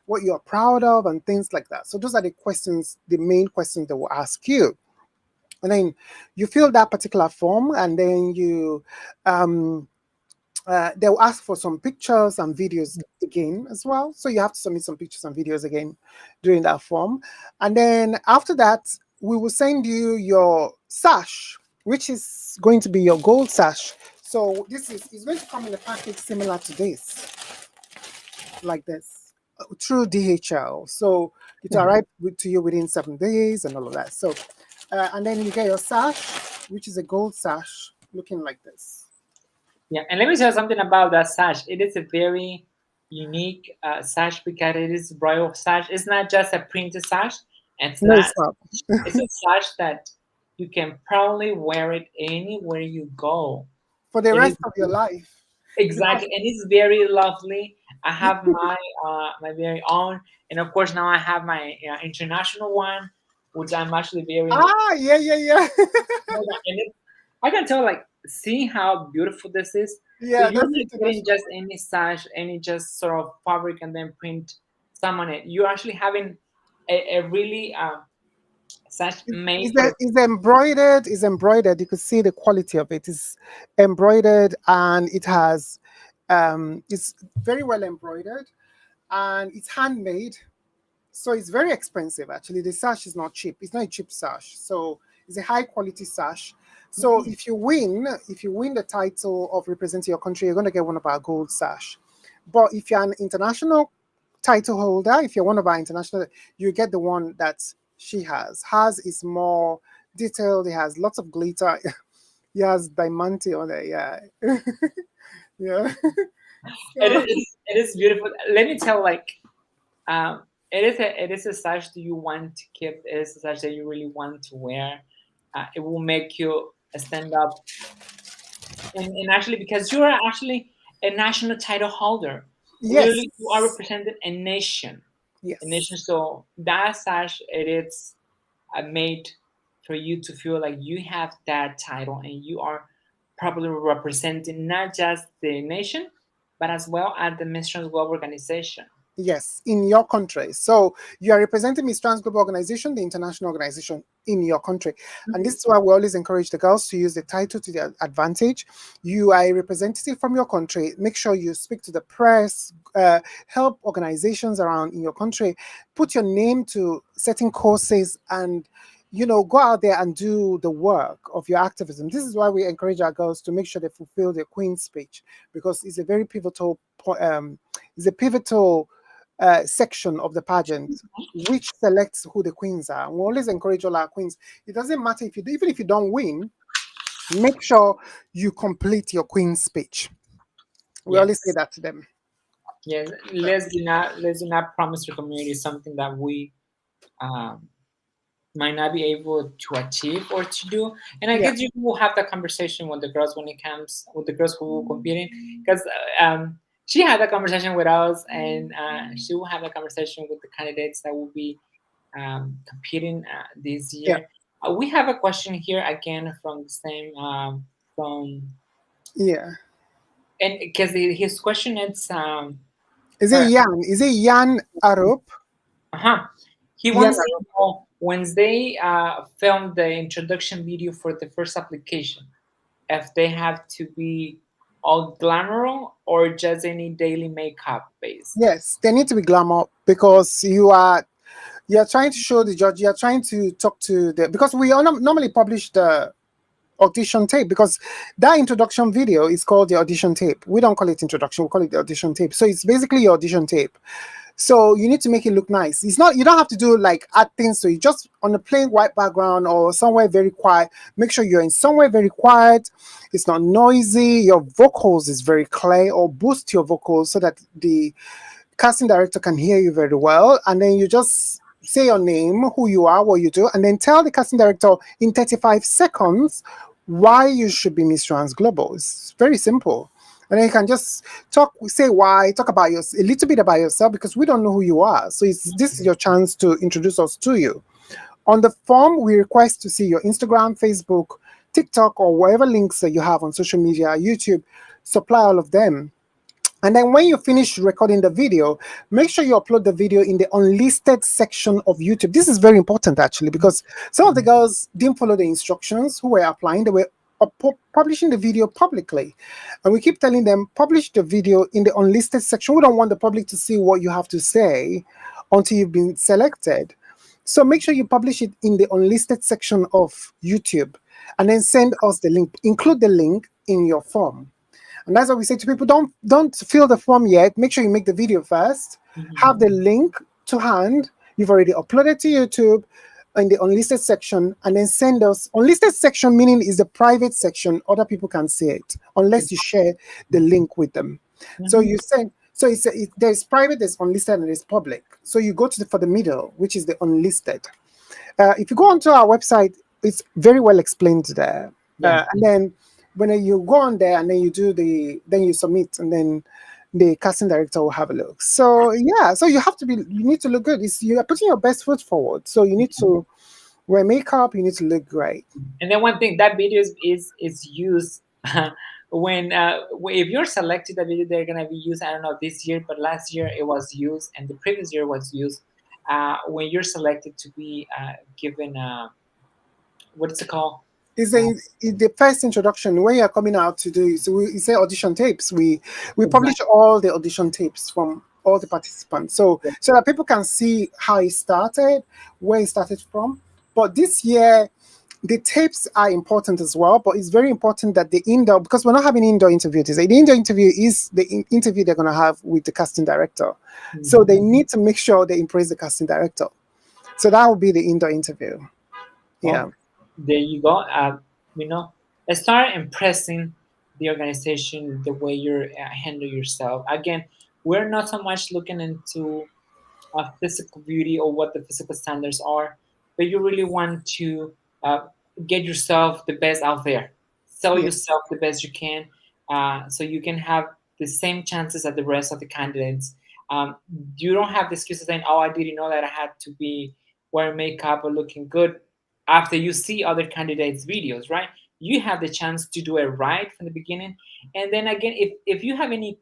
what you're proud of, and things like that. So those are the questions, the main questions that will ask you. And then you fill that particular form, and then they'll ask for some pictures and videos again as well. So you have to submit some pictures and videos again during that form. And then after that, we will send you your sash, which is going to be your gold sash. So this is going to come in a package similar to this, like this, through DHL. So it arrive to you within 7 days and all of that. So, and then you get your sash, which is a gold sash, looking like this. Yeah, and let me tell you something about that sash. It is a very unique sash because it is royal sash. It's not just a printed sash. It's No, not. it's not. It's a sash that you can proudly wear it anywhere you go. For the It is rest of your life. exactly, and it's very lovely. I have my very own, and of course now I have my international one, which I'm actually very. Yeah. And I can tell, like, see how beautiful this is. So Yeah, you're that's not getting international. just any sash, any just sort of fabric and then print some on it. You're actually having a really sash made for the. Is embroidered. Is embroidered. You could see the quality of it. It's embroidered, and it has, it's very well embroidered, and it's handmade. So it's very expensive. Actually, the sash is not cheap. It's not a cheap sash. So it's a high quality sash. So Mhm. if you win the title of representing your country, you're going to get one of our gold sash. But if you're an international title holder, if you're one of our international, you get the one that she has. Hers is more detailed. It has lots of glitter. It has diamante on it. Yeah, yeah. So It is beautiful. Let me tell, like, um, it is a sash that you want to keep. It is a sash that you really want to wear. It will make you stand up, and actually because you are actually a national title holder, yes, clearly you are representing a nation, a nation. yes. So that sash, it is made for you to feel like you have that title and you are properly representing not just the nation, but as well as the Miss Trans Global organization. Yes, in your country. So you are representing Miss Trans Global Organization, the international organization in your country. And this Mhm. is why we always encourage the girls to use the title to their advantage. You are a representative from your country. Make sure you speak to the press, help organizations around in your country, put your name to certain causes, and go out there and do the work of your activism. This is why we encourage our girls to make sure they fulfill their Queen's speech, because it's a very pivotal it's a pivotal section of the pageant, which selects who the queens are. We always encourage all our queens. It doesn't matter if you even if you don't win, make sure you complete your queen's speech. We always say Yes. that to them. Yes, let's do not promise the community something that we um, might not be able to achieve or to do. And I Yeah. guess you will have that conversation with the girls when it comes with the girls who will competing, because she had that conversation with us, and she will have that conversation with the candidates that will be competing this Yeah. year. We have a question here again from the same from Yeah. and because his question is Is it uh, Yan? Is it Yan Arup? uh-huh. He Yan wants to Arup. know when they filmed the introduction video for the first application, if they have to be all glamour or just any daily makeup based. Yes, they need to be glamour because you're trying to show the judge, you're trying to talk to the because we normally publish the audition tape, because that introduction video is called the audition tape. We don't call it introduction, we call it the audition tape. So it's basically your audition tape. So you need to make it look nice. It's not, you don't have to do like add things to it, just on a plain white background or somewhere very quiet. Make sure you're in somewhere very quiet, it's not noisy, your vocals is very clear, or boost your vocals so that the casting director can hear you very well. And then you just say your name, who you are, what you do, and then tell the casting director in 35 seconds why you should be Miss Trans Global. It's very simple. And then you can just say why, talk about a little bit about yourself, because we don't know who you are. So this is your chance to introduce us to you. On the form, we request to see your Instagram, Facebook, TikTok, or whatever links that you have on social media, YouTube. Supply all of them. And then when you finish recording the video, make sure you upload the video in the unlisted section of YouTube. This is very important actually, because some of the girls didn't follow the instructions who were applying. They were publishing the video publicly. And we keep telling them, publish the video in the unlisted section. We don't want the public to see what you have to say until you've been selected. So make sure you publish it in the unlisted section of YouTube, and then send us the link. Include the link in your form. And that's what we say to people: don't fill the form yet. Make sure you make the video first. Have the Mhm. link to hand. You've already uploaded to YouTube in the unlisted section, and then send us. Unlisted section meaning is the private section. Other people can see it unless you share the link with them. So Mhm. you send. So there's private, there's unlisted, and there's public. So you go to for the middle, which is the unlisted. If you go onto our website, it's very well explained there. Yeah. And then when you go on there and then then you submit, and then the casting director will have a look. So yeah, so you need to look good. You are putting your best foot forward. So you need to wear makeup, you need to look great. And then one thing, that video is used when if you're selected a video, they're gonna be used. I don't know this year, but last year it was used, and the previous year was used. When you're selected to be given what is it called? Is the first introduction when you're coming out to do, so we say audition tapes. We publish Exactly. all the audition tapes from all the participants, so that people can see how it started, where it started from. But this year the tapes are important as well, but it's very important that the indoor, because we're not having indoor interviews. The indoor interview is the interview they're going to have with the casting director. So they Mhm. need to make sure they impress the casting director. So that will be the indoor interview. Well, Yeah. there you go. You know, start impressing the organization the way you handle yourself. Again, we're not so much looking into physical beauty or what the physical standards are, but you really want to uh, get yourself the best out there. Sell Yeah. yourself the best you can, so you can have the same chances as the rest of the candidates. Um, you don't have the excuse of saying, "Oh, I didn't know that I had to be wearing makeup or looking good." After you see other candidates' videos, right? You have the chance to do it right from the beginning. And then again, if you have any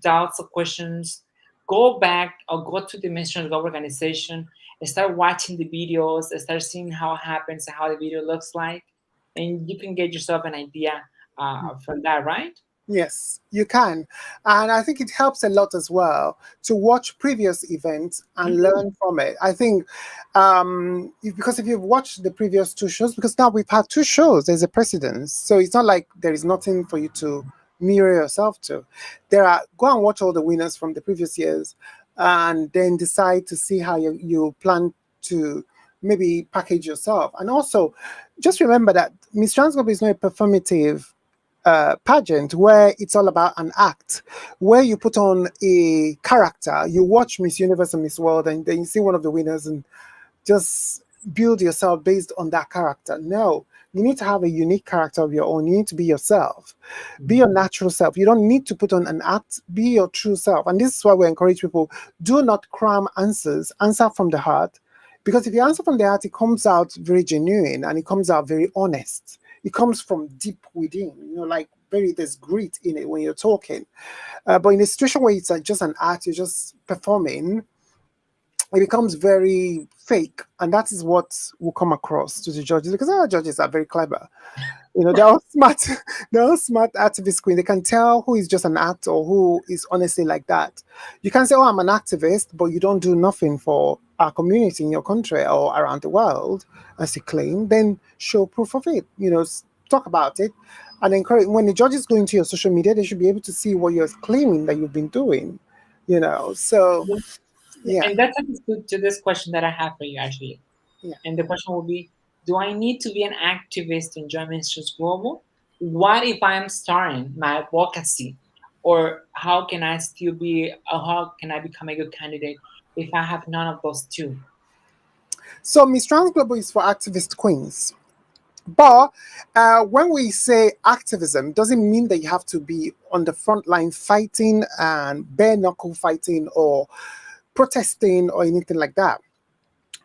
doubts or questions, go back or go to the Mission Global organization and start watching the videos and start seeing how it happens and how the video looks like. And you can get yourself an idea from that, right? Yes, you can. And I think it helps a lot as well to watch previous events and Mhm. learn from it. I think because if you've watched the previous two shows, because now we've had two shows, there's a precedence. So it's not like there is nothing for you to mirror yourself to. Go and watch all the winners from the previous years and then decide to see how you plan to maybe package yourself. And also, just remember that Miss Transglobal is not a performative pageant where it's all about an act, where you put on a character. You watch Miss Universe and Miss World, and then you see one of the winners and just build yourself based on that character. No, you need to have a unique character of your own. You need to be yourself, be your natural self. You don't need to put on an act, be your true self. And this is why we encourage people, do not cram answers, answer from the heart. Because if you answer from the heart, it comes out very genuine and it comes out very honest. It comes from deep within, like very, there's grit in it when you're talking. But in a situation where it's just an art, you're just performing, it becomes very fake, and that is what will come across to the judges, because our judges are very clever. They're all smart. They're all smart activist queen. They can tell who is just an actor or who is honestly like that. You can say, "Oh, I'm an activist," but you don't do nothing for our community in your country or around the world, as you claim. Then show proof of it. Talk about it, and encourage. When the judges go into your social media, they should be able to see what you're claiming that you've been doing. So Yeah. yeah, And that's to this question that I have for you, actually. yeah. And the question will be, do I need to be an activist in Join Ministries Global? What if I'm starting my advocacy? Or how can I still be, or how can I become a good candidate if I have none of those two? So Miss Trans Global is for activist queens. But when we say activism, doesn't mean that you have to be on the front line fighting and bare knuckle fighting or protesting or anything like that.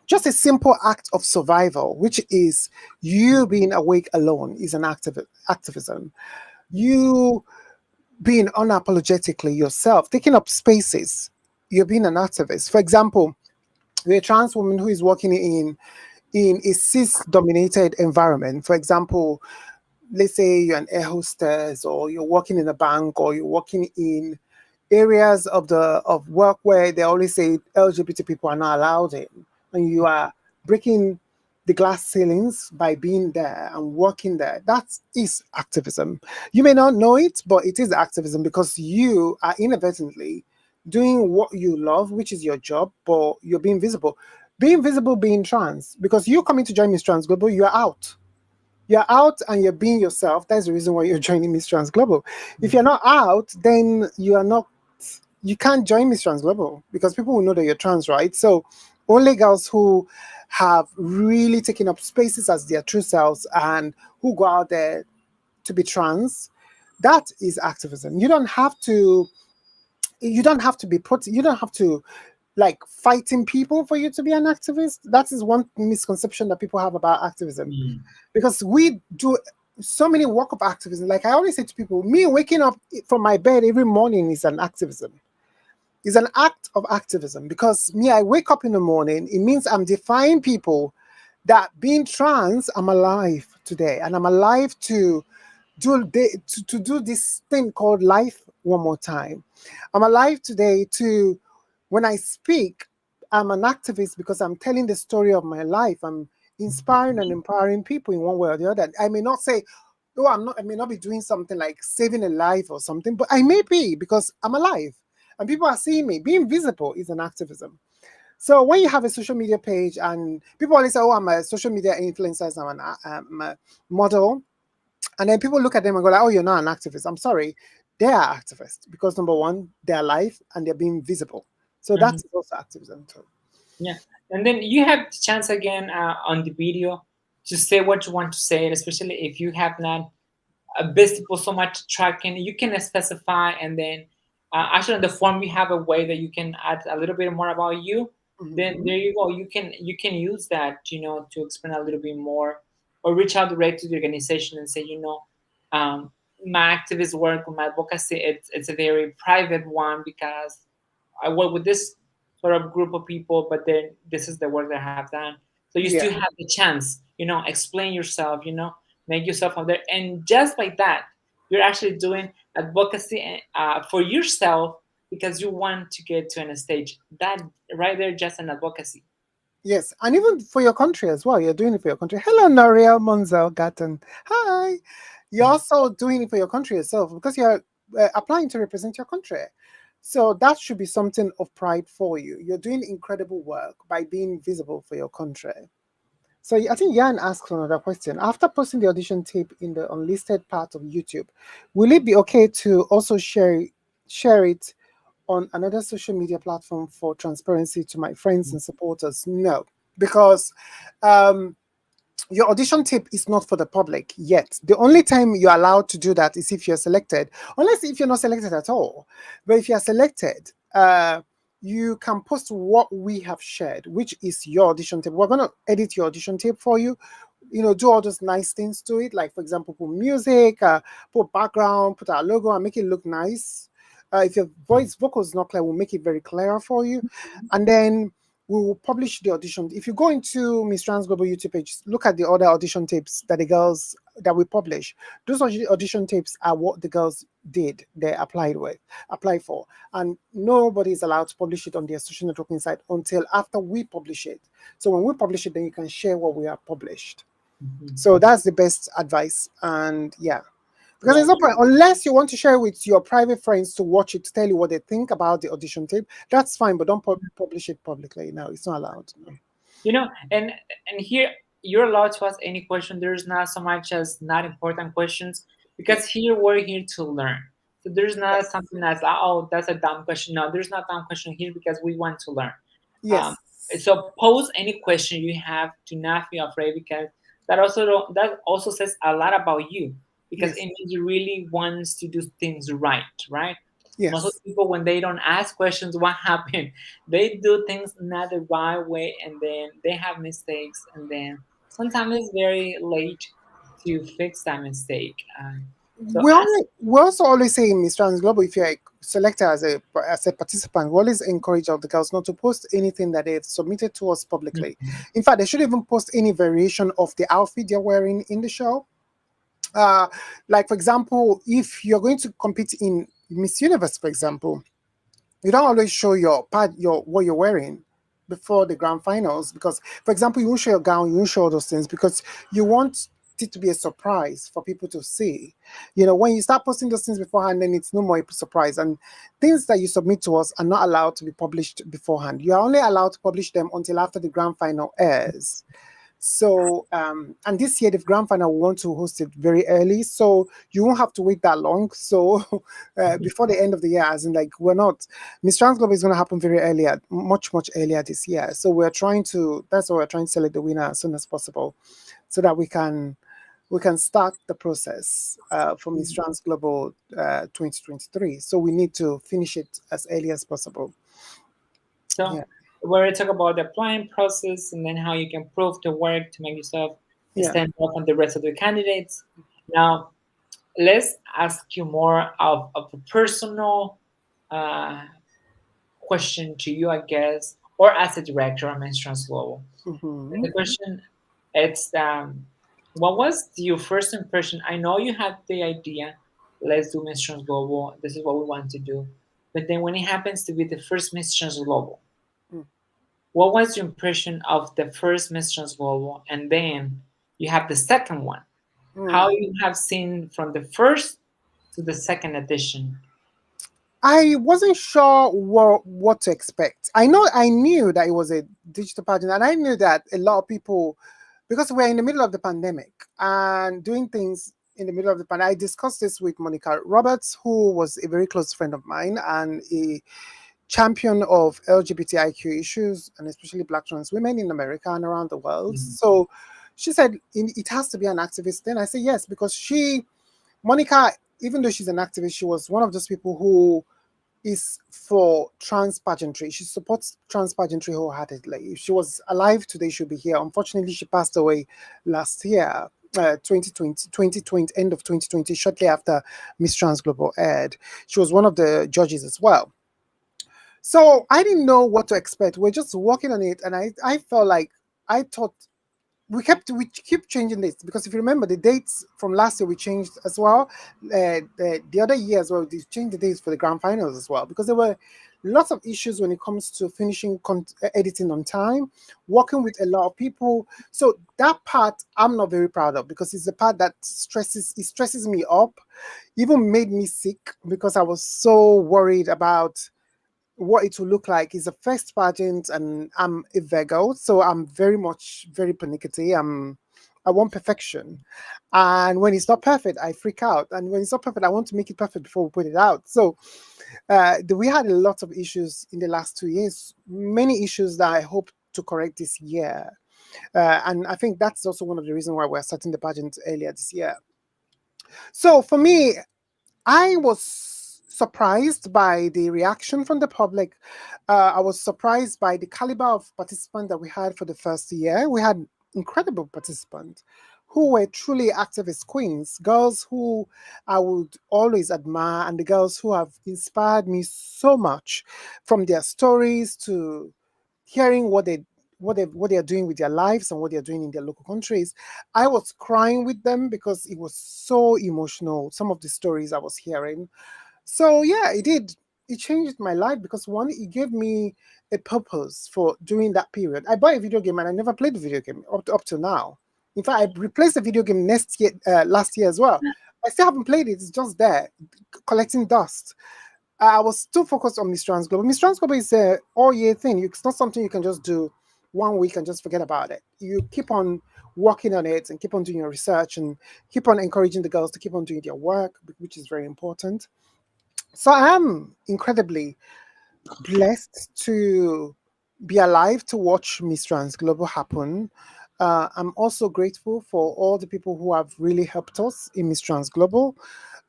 Just a simple act of survival, which is you being awake alone, is an activism. You being unapologetically yourself, taking up spaces, you're being an activist. For example, you're a trans woman who is working in a cis-dominated environment. For example, let's say you're an air hostess or you're working in a bank or you're working in areas of work where they always say LGBT people are not allowed in, and you are breaking the glass ceilings by being there and working there. That is activism. You may not know it, but it is activism because you are inadvertently doing what you love, which is your job, but you're being visible. Being visible, being trans, because you coming to join Miss Trans Global, you're out. You're out and you're being yourself. That's the reason why you're joining Miss Trans Global. If you're not out, then you can't join Miss Trans Global because people will know that you're trans, right? So only girls who have really taken up spaces as their true selves and who go out there to be trans, that is activism. You don't have to be you don't have to like fighting people for you to be an activist. That is one misconception that people have about activism, Mm. because we do so many work of activism. Like I always say to people, me waking up from my bed every morning is an activism. Is an act of activism because me, I wake up in the morning. It means I'm defying people that being trans, I'm alive today, and I'm alive to to do this thing called life one more time. I'm alive today to, when I speak, I'm an activist because I'm telling the story of my life. I'm inspiring and empowering people in one way or the other. I may not say, oh, I'm not, I may not be doing something like saving a life or something, but I may be because I'm alive and people are seeing me. Being visible is an activism. So when you have a social media page and people always say, oh, I'm a social media influencer, I'm a model, and then people look at them and go like, "Oh, you're not an activist." I'm sorry, they are activists because number one, they're alive and they're being visible. So Mhm. that's also activism too. Yeah, and then you have the chance again on the video to say what you want to say, especially if you have not visible so much tracking. You can specify, and then actually on the form we have a way that you can add a little bit more about you. Then Mhm. there you go. You can use that, to explain a little bit more, or reach out direct to the organization and say, my activist work or my advocacy, it's a very private one because I work with this sort of group of people, but then this is the work that I have done. So you still Yeah. have the chance, explain yourself, make yourself out there, and just like that, you're actually doing advocacy for yourself because you want to get to a stage. That right there, just an advocacy. Yes, and even for your country as well. You're doing it for your country. Hello, Noriel Monzel Gatton. Hi. You're also doing it for your country yourself because you're applying to represent your country. So that should be something of pride for you. You're doing incredible work by being visible for your country. So I think Jan asks another question. After posting the audition tape in the unlisted part of YouTube, will it be okay to also share it on another social media platform for transparency to my friends and supporters? No, because um, your audition tape is not for the public yet. The only time you're allowed to do that is if you're selected, unless if you're not selected at all. But if you're selected, you can post what we have shared, which is your audition tape. We're going to edit your audition tape for you. Do all those nice things to it, like for example, put music, put background, put our logo, and make it look nice. If your vocal is not clear, we'll make it very clear for you, and then we will publish the audition. If you go into Miss Trans Global YouTube page, look at the other audition tapes that the girls that we publish. Those audition tapes are what the girls did. They applied for, and nobody is allowed to publish it on their social networking site until after we publish it. So when we publish it, then you can share what we have published. Mhm. So that's the best advice. And yeah, because Yeah. there's no point unless you want to share with your private friends to watch it, to tell you what they think about the audition tape. That's fine, but don't publish it publicly. No, it's not allowed. No. And here you're allowed to ask any question. There's not so much as not important questions Yeah. because here we're here to learn. So there's not Yes. something that's like, oh, that's a dumb question. No, there's not dumb question here because we want to learn. Um, Yes. so pose any question you have. Do not feel afraid because that also says a lot about you because it Yes. means you really wants to do things right, right? Most of Yes. the people when they don't ask questions, what happened? They do things not the right way, and then they have mistakes, and then sometimes it's very late to fix that mistake. So ask. We also always say in Miss Trans Global, if you're selected as a participant, we always encourage all the girls not to post anything that they've submitted to us publicly. Mhm. In fact, they should even post any variation of the outfit they're wearing in the show. Uh, like for example, if you're going to compete in Miss Universe, for example, you don't always show your what you're wearing before the grand finals because, for example, you won't show your gown, you won't show all those things because you want it to be a surprise for people to see. When you start posting those things beforehand, then it's no more a surprise, and things that you submit to us are not allowed to be published beforehand. You are only allowed to publish them until after the grand final airs. So, and this year the grand final we want to host it very early, so you won't have to wait that long. So, before the end of the year, as in like we're not, Miss Trans Global is going to happen very early, much earlier this year. So we're trying to. That's why we're trying to select the winner as soon as possible, so that we can start the process for Miss Trans Global 2023. So we need to finish it as early as possible. So Yeah, where I talk about the applying process and then how you can prove the work to make yourself yeah, stand out from the rest of the candidates. Now, let's ask you more of a personal uh, question to you, I guess, or as a director of Men's Trans Global. And Hmm. the question it's what was your first impression? I know you had the idea, let's do Miss Trans Global, this is what we want to do. But then when it happens to be the first Miss Trans Global, what was your impression of the first Miss Trans Global? And then you have the second one. How Mm. you have seen from the first to the second edition? I wasn't sure what to expect. I knew that it was a digital pageant, and I knew that a lot of people, because we're in the middle of the pandemic and doing things in the middle of the pandemic. I discussed this with Monica Roberts, who was a very close friend of mine and a champion of LGBTIQ issues, and especially Black trans women in America and around the world. Mhm. So she said it has to be an activist. Then I said yes, because Monica, even though she's an activist, she was one of those people who is for trans pageantry. She supports trans pageantry wholeheartedly. If she was alive today, she'd be here. Unfortunately, she passed away last year. 2020, end of 2020, shortly after Miss Trans Global aired. She was one of the judges as well. So I didn't know what to expect. We're just working on it, and I felt like I thought we keep changing dates, because if you remember the dates from last year we changed as well. The other year as well, they changed the dates for the grand finals as well, because there were lots of issues when it comes to finishing editing on time, working with a lot of people. So that part I'm not very proud of, because it's the part that stresses me up, even made me sick, because I was so worried about what it will look like. Is a first pageant, and I'm a Virgo, so I'm very pernickety. I want perfection, and when it's not perfect, I freak out. And when it's not perfect, I want to make it perfect before we put it out. So we had a lot of issues in the last 2 years, many issues that I hope to correct this year. And I think that's also one of the reasons why we're starting the pageant earlier this year. So for me, I was surprised by the reaction from the public. I was surprised by the caliber of participants that we had for the first year. We had incredible participants who were truly activist queens, girls who I would always admire, and the girls who have inspired me so much, from their stories to hearing what they are doing with their lives and what they are doing in their local countries. I was crying with them because it was so emotional, some of the stories I was hearing. So yeah, it did. It changed my life, because one, it gave me a purpose for during that period. I bought a video game and I never played the video game up till now. In fact, I replaced the video game last year as well. I still haven't played it. It's just there, collecting dust. I was too focused on Miss Trans Global. Miss Trans Global is a all year thing. It's not something you can just do 1 week and just forget about it. You keep on working on it and keep on doing your research and keep on encouraging the girls to keep on doing their work, which is very important. So I am incredibly blessed to be alive to watch Miss Trans Global happen. I'm also grateful for all the people who have really helped us in Miss Trans Global.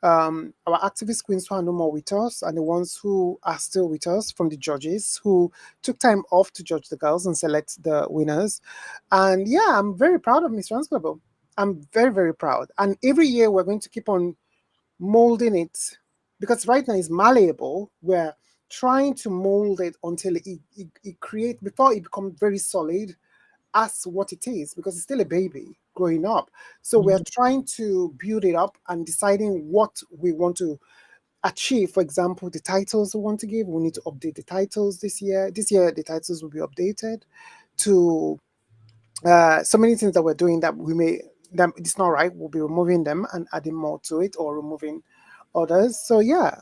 Our activist queens who are no more with us, and the ones who are still with us, from the judges who took time off to judge the girls and select the winners. And yeah, I'm very proud of Miss Trans Global. I'm very, very proud. And every year we're going to keep on molding it, because right now it's malleable. We're trying to mold it until it create before it becomes very solid as what it is, because it's still a baby growing up. So we're Mhm. trying to build it up and deciding what we want to achieve. For example, the titles we want to give, we need to update the titles this year. This year the titles will be updated to so many things that we're doing that we may that it's not right. We'll be removing them and adding more to it, or removing others. So yeah,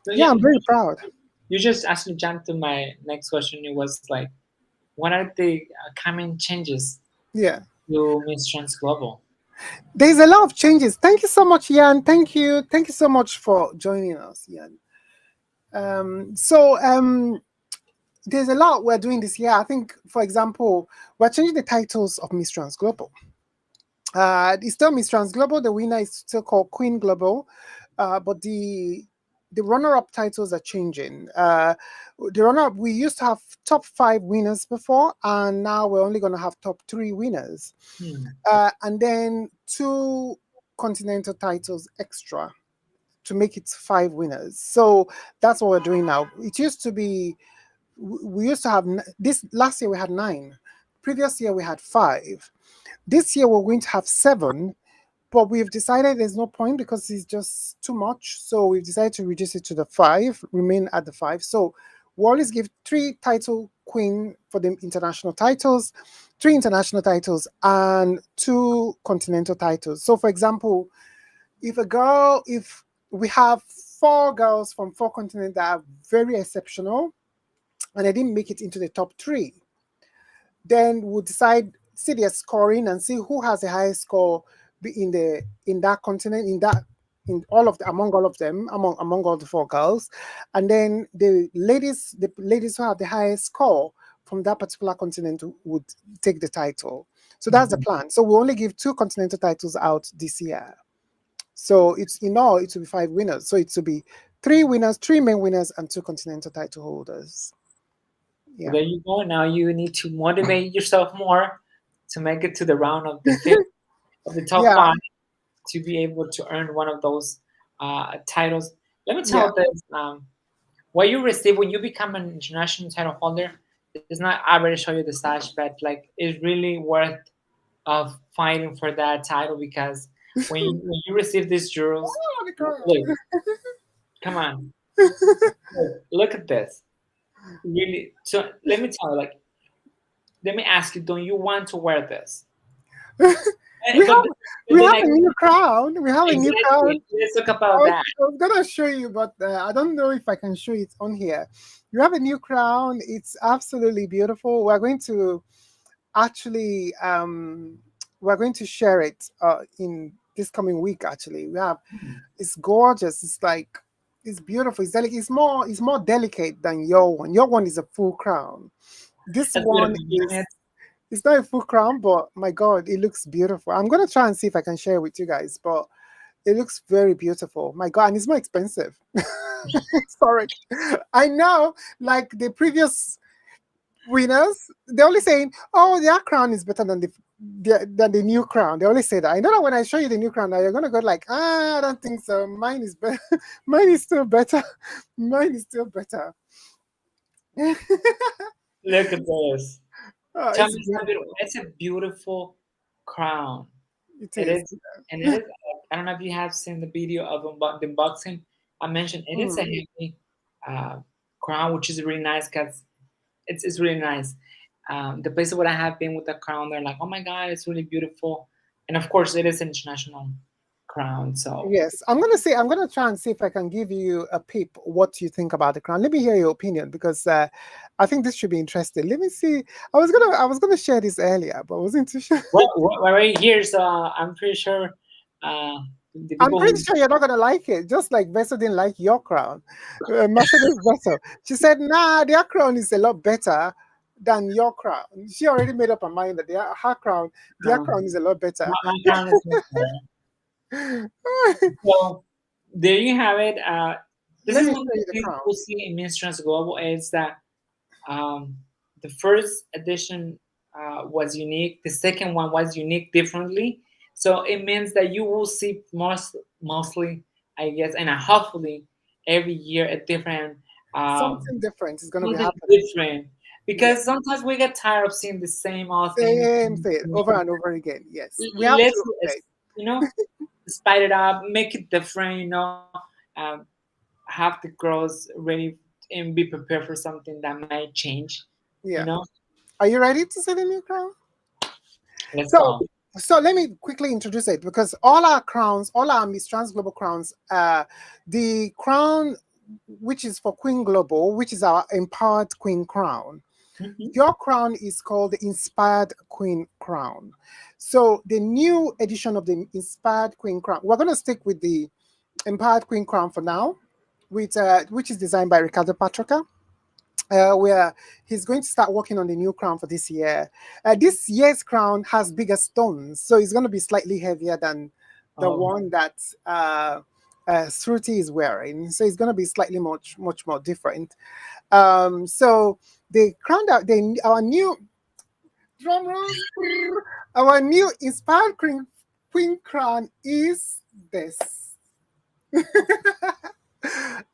So yeah, yeah, I'm very proud. you just actually jumped to my next question. It was like, what are the coming changes Yeah, to Miss Trans Global? there's a lot of changes. Thank you so much, Yan. Thank you so much for joining us, Yan. There's a lot we're doing this year. I think, for example, we're changing the titles of Miss Trans Global. It's still Miss Trans Global. The winner is still called Queen Global, but the runner-up titles are changing. The runner-up, we used to have top 5 winners before, and now we're only going to have top 3 winners. Hmm. And then two. continental titles extra to make it 5 winners. So that's what we're doing now. It used to be, we used to have this last year we had 9. Previous year we had 5. This year we're going to have 7, but we've decided there's no point because it's just too much. So we've decided to reduce it to the 5, remain at the 5. So we always give 3 title queen for the international titles, 3 international titles, and 2 continental titles. So for example, if we have 4 girls from 4 continents that are very exceptional and they didn't make it into the top 3, then we'll decide, see their scoring and see who has the highest score in that continent, in all of the, among all of them, among all the 4 girls. And then the ladies who have the highest score from that particular continent would take the title. So that's the plan. So we only give 2 continental titles out this year. So it's in all, it will be 5 winners. So it will be 3 winners, 3 main winners, and 2 continental title holders. Yeah. There you go. Now you need to motivate yourself more to make it to the round of the fifth of the top Yeah. 5 to be able to earn one of those titles. Let me tell this: what you receive when you become an international title holder is not. I already show you the stash, but like it's really worth of fighting for that title because when you receive these jewels, look, come on, look at this. Really, so let me tell you, like, let me ask you, don't you want to wear this? we have a new crown. We have a new crown. Let's talk about that. I was gonna show you, but I don't know if I can show it on here. You have a new crown. It's absolutely beautiful. We're going to actually we're going to share it in this coming week. Actually, it's gorgeous. It's like, it's beautiful. It's delicate. It's more delicate than your one. Your one is a full crown. This one it's not a full crown, but my God, it looks beautiful. I'm gonna try and see if I can share it with you guys, but it looks very beautiful. My God, and it's more expensive. Sorry, I know. Like the previous winners, they're only saying, "Oh, their crown is better than the new crown." They only say that. I know that when I show you the new crown, now you're gonna go like, "Ah, I don't think so. Mine is better. Mine is still better. Mine is still better." Look at this. Oh, Tell me something. It's a beautiful crown. It is. And it is. I don't know if you have seen the video of the unboxing. I mentioned it is a heavy crown, which is really nice because it's really nice. The places where I have been with the crown, they're like, "Oh my God, it's really beautiful," and of course, it is international crown. So yes, I'm gonna try and see if I can give you a peep what you think about the crown. Let me hear your opinion because I think this should be interesting. Let me see. I was gonna share this earlier, but I wasn't too sure. well, we're right here, so I'm pretty sure. I'm pretty sure you're not gonna like it. Just like Vessel didn't like your crown, Mercedes Vessel. She said, "Nah, their crown is a lot better than your crown." She already made up her mind that their crown is a lot better. My crown is so there you have it. This is one of the things we'll see in Miss Trans Global is that the first edition was unique. The second one was unique differently. So it means that you will see mostly, I guess, and hopefully every year a different something different is going to be happening. Different, because sometimes we get tired of seeing the same old thing over and over again. Yes, we have to, spice it up, make it different. Have the girls ready and be prepared for something that might change. Yeah. Are you ready to see the new crown? Let's go. So let me quickly introduce it because all our crowns, all our Miss Trans Global crowns, the crown which is for Queen Global, which is our Empowered Queen crown. Your crown is called the Inspired Queen crown. So the new edition of the Inspired Queen crown, we're going to stick with the Empowered Queen crown for now, which is designed by Ricardo Patrica. Where he's going to start working on the new crown for this year. This year's crown has bigger stones, so it's going to be slightly heavier than the one that Shruti is wearing. So it's going to be slightly much more different. So the crown our new drum roll, our new Inspired Queen queen crown is this.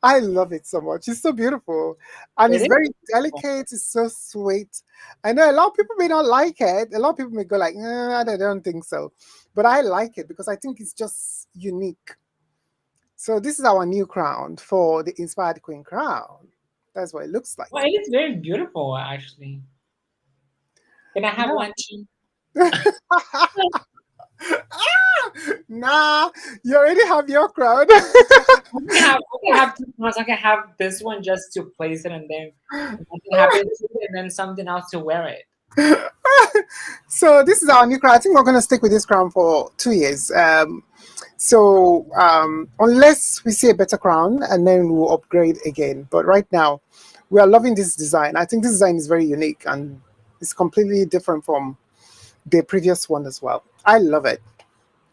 I love it so much. It's so beautiful. And It it's is very beautiful. delicate. It's so sweet. I know a lot of people may not like it. A lot of people may go like, I don't think so. But I like it because I think it's just unique. So this is our new crown for the Inspired Queen crown. That's what it looks Well, like. it is very beautiful, actually. Can I have Yeah. one too? Nah, you already have your crown. I can have two ones. I can have this one just to place it, and then nothing happens to it, and then something else to wear it. So this is our new crown. I think we're going to stick with this crown for 2 years. Unless we see a better crown, and then we'll upgrade again. But right now, we are loving this design. I think this design is very unique and it's completely different from the previous one as well. I love it.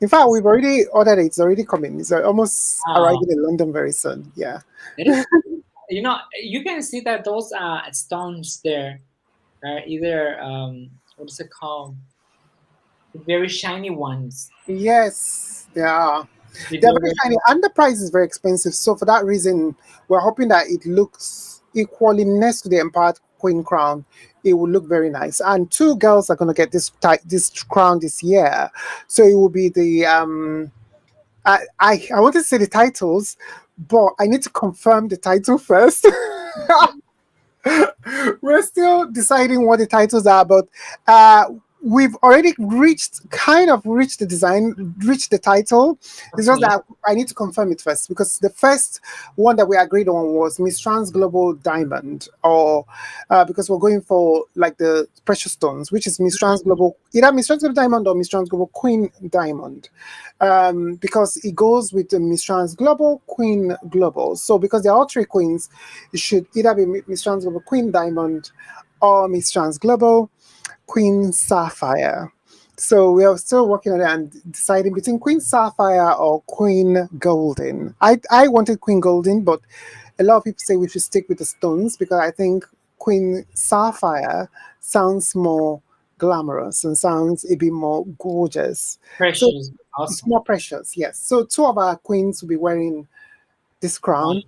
In fact, we've already ordered it. It's already coming. It's almost Wow, arriving in London very soon. Yeah. it is. You can see that those stones there are either what is it called? The very shiny ones. Yes, they are. They They're go very very shiny, and the price is very expensive. So for that reason, we're hoping that it looks equally next to the Emperor Queen crown. It will look very nice. And two girls are going to get this crown this year. So it will be the I want to say the titles, but I need to confirm the title first. We're still deciding what the titles are, but we've already reached the design, reached the title. It's just okay. that I need to confirm it first because the first one that we agreed on was Miss Trans Global Diamond, or because we're going for like the precious stones, which is Miss Trans Global, either Miss Trans Global Diamond or Miss Trans Global Queen Diamond, because it goes with the Miss Trans Global Queen Global. So because there are all three queens, it should either be Miss Trans Global Queen Diamond or Miss Trans Global Queen Sapphire. So we are still working on it and deciding between Queen Sapphire or Queen Golden. I wanted Queen Golden, but a lot of people say we should stick with the stones because I think Queen Sapphire sounds more glamorous and sounds a bit more gorgeous. So Precious, it's awesome. more precious, yes. So two of our queens will be wearing this Wow. crown,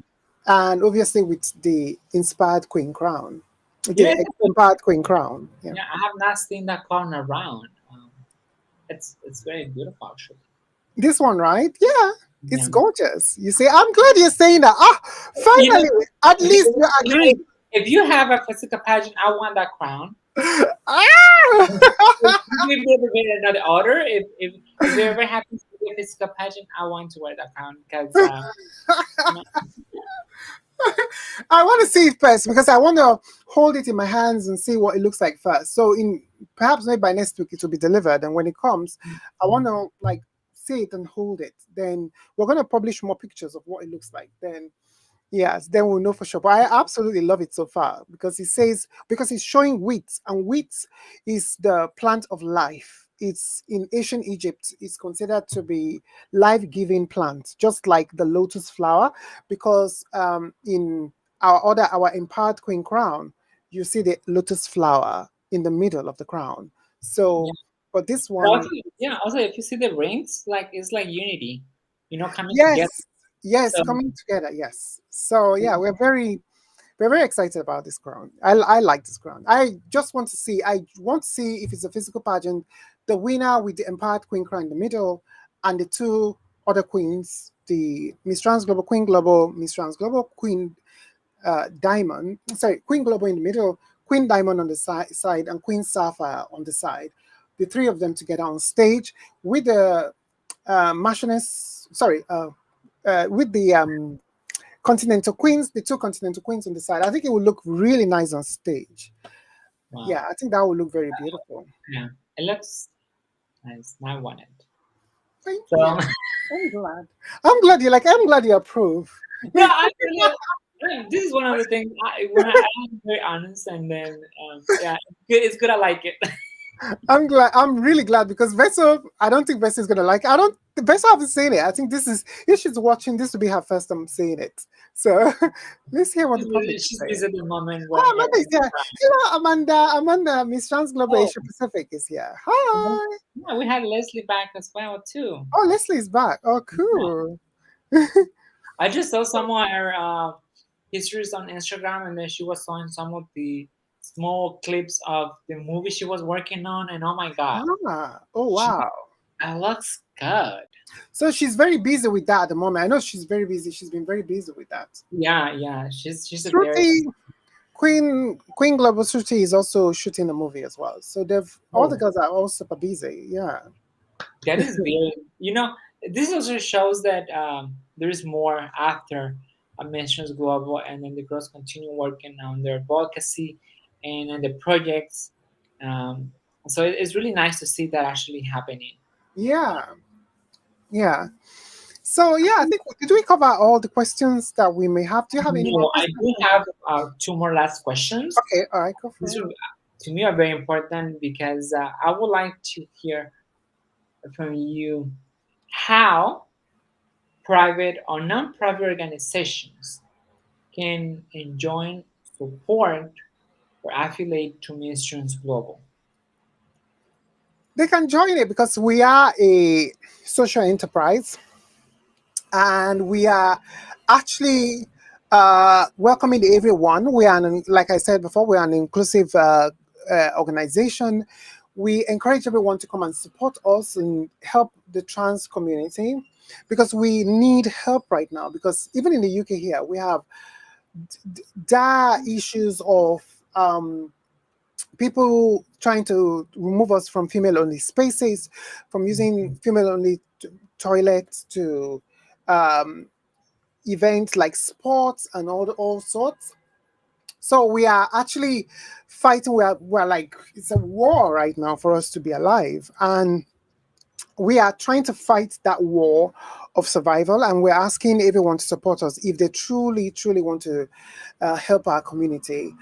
and obviously with the inspired queen crown, You know, the inspired queen crown. Yeah. yeah, I have not seen that clown around. It's very beautiful, actually. This one, right? Yeah, it's Yeah. gorgeous. You see, I'm glad you're saying that. Ah, You know, finally, at if least you you, agree. if you have a physical pageant, I want that crown. Ah! If we ever get another order, if there ever happens to be a physical pageant, I want to wear that crown because you know, I want to see it first because I want to hold it in my hands and see what it looks like first. So in perhaps maybe by next week it will be delivered, and when it comes, I want to like see it and hold it. Then we're gonna publish more pictures of what it looks like. Then yes, then we'll know for sure. But I absolutely love it so far because it says because it's showing wheat, and wheat is the plant of life. It's in ancient Egypt, it's considered to be life-giving plant, just like the lotus flower. Because in our empowered queen crown, you see the lotus flower in the middle of the crown. yeah. So, but this But one, also, yeah. Also, if you see the rings, like it's like unity, coming together. yes, yes, So coming together, yes. So yeah, we're very excited about this crown. I like this crown. I want to see if it's a physical pageant, the winner with the empowered queen crown in the middle, and the two other queens, the Miss Trans Global Queen Global, Miss Trans Global Queen Diamond, sorry, Queen Global in the middle, Queen Diamond on the side, and Queen Sapphire on the side. The three of them together on stage with the Marchioness, sorry, with the continental queens, the two continental queens on the side. I think it would look really nice on stage. wow, Yeah, I think that would look very beautiful. yeah, it looks nice. I want it. Thank you. So I'm glad. I'm glad you approve. no, I really. This is one of the things when I'm very honest, and then yeah, it's good. I like it. I'm glad. I'm really glad because Vessel, I don't think Vessel is gonna like it. I don't. Vessel haven't seen it. I think this is if she's watching. This will be her first time seeing it. So let's hear what the public is She's saying. busy at the moment Oh, wearing her. Amanda is here. You know, Amanda, Miss Trans Global Oh, Asia Pacific is here. and then, Hi. yeah, we had Leslie back as well too. Oh, Leslie's back. Oh, Yeah. cool. I just saw some of her histories on Instagram, and then she was showing some of the small clips of the movie she was working on, and oh my god, Oh, she wow. that looks good. So she's very busy with that at the moment. I know she's very busy. She's been very busy with that. Yeah, yeah, she's a very Shruti, Queen Global Shruti is also shooting a movie as well. So they've all the oh, girls are all super busy. Yeah. that is very, this also shows that there is more after Mentions Global, and then the girls continue working on their advocacy and on the projects. Um, so it's really nice to see that actually happening. Yeah. Yeah. So yeah, I think did we cover all the questions that we may have? Do you have any more No, I questions? do have two more last questions. Okay, all right, go for These it. are, to me, are very important because I would like to hear from you how private or non-profit organizations can join, support, or affiliate to Ministries Global. They can join it because we are a social enterprise and we are actually welcoming everyone. We are, like I said before, we are an inclusive organization. We encourage everyone to come and support us and help the trans community because we need help right now. Because even in the UK here, we have dire issues of people trying to remove us from female only spaces, from using female only toilets to um, events like sports and all sorts. So we are actually fighting. We're like, it's a war right now for us to be alive. And we are trying to fight that war of survival, and we're asking everyone to support us if they truly want to help our community.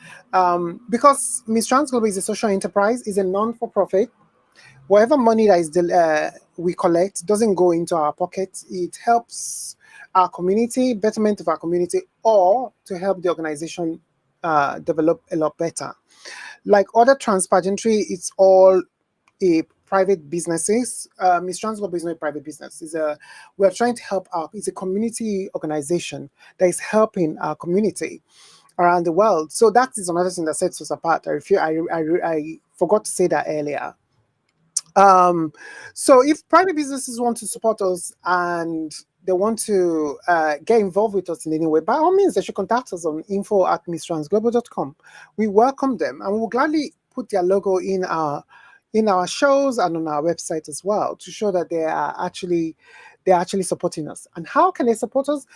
Because Miss Trans Global is a social enterprise, is a non-for-profit. Whatever money that is we collect doesn't go into our pockets. It helps our community, betterment of our community, or to help the organization develop a lot better. Like other trans pageantry, it's all a private businesses. Miss Trans Global is not a private business. We're trying to help out. It's a community organization that is helping our community around the world. So that is another thing that sets us apart. I forgot to say that earlier. Um, so if private businesses want to support us and they want to get involved with us in any way, by all means, they should contact us on info@misstransglobal.com. We welcome them and we'll gladly put their logo in our shows and on our website as well to show that they're actually supporting us. And how can they support us?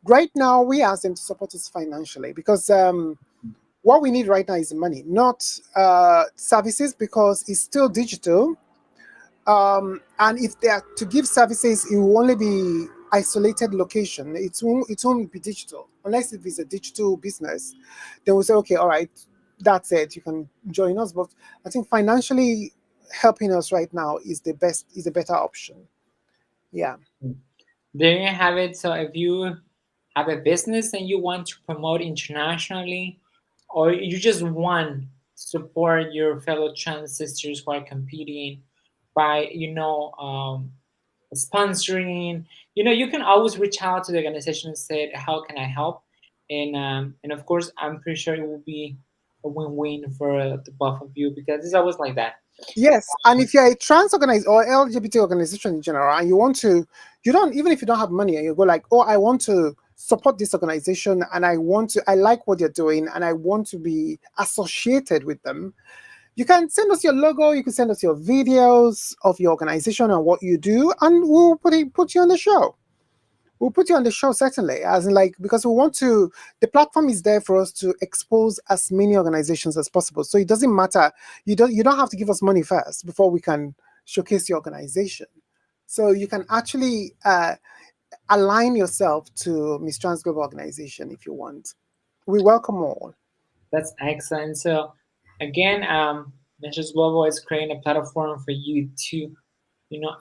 Right now, we ask them to support us financially because what we need right now is money, not services, because it's still digital. And if they are to give services, it will only be isolated location. It won't be digital unless if it's a digital business. Then we'll say, okay, all right, that's it. You can join us. But I think financially helping us right now is the better option. Yeah. There you have it. So if you have a business and you want to promote internationally, or you just want to support your fellow trans sisters who are competing by, sponsoring, you can always reach out to the organization and say, how can I help? And of course, I'm pretty sure it will be a win-win for the both of you because it's always like that. Yes, and if you're a trans organized or LGBT organization in general, and you don't, even if you don't have money, and you go like, oh, I want to support this organization, and I like what they're doing, and I want to be associated with them. You can send us your logo. You can send us your videos of your organization and what you do, and we'll put you on the show. We'll put you on the show certainly, as in like because we want to. The platform is there for us to expose as many organizations as possible. So it doesn't matter. You don't have to give us money first before we can showcase your organization. So you can actually align yourself to Miss Trans Global Organization if you want. We welcome all. That's excellent. So again, Mentions Global is creating a platform for you to,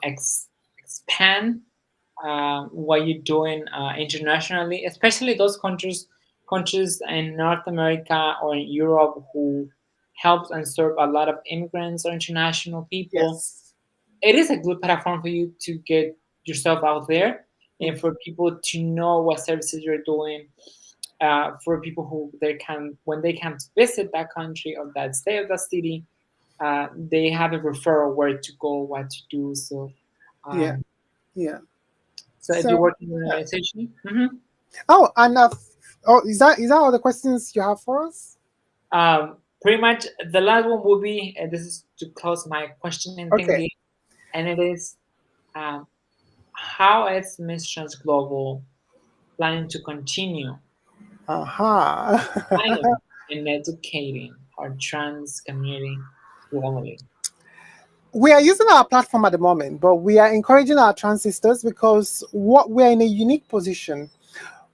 expand what you're doing internationally, especially those countries in North America or in Europe who helps and serve a lot of immigrants or international people. Yes. It is a good platform for you to get yourself out there and Mm. for people to know what services you're doing. For people who they can when they come to visit that country or that state or that city, they have a referral where to go, what to do. So, Yeah. um, Yeah. so if you So work in an yeah. organization, Oh, and oh, is that all the questions you have for us? pretty much the last one will be, this is to close my questioning Okay. thingy, and it is, um, how is Miss Trans Global planning to continue Aha. inspiring and educating our trans community globally? We are using our platform at the moment, but we are encouraging our trans sisters because what we're in a unique position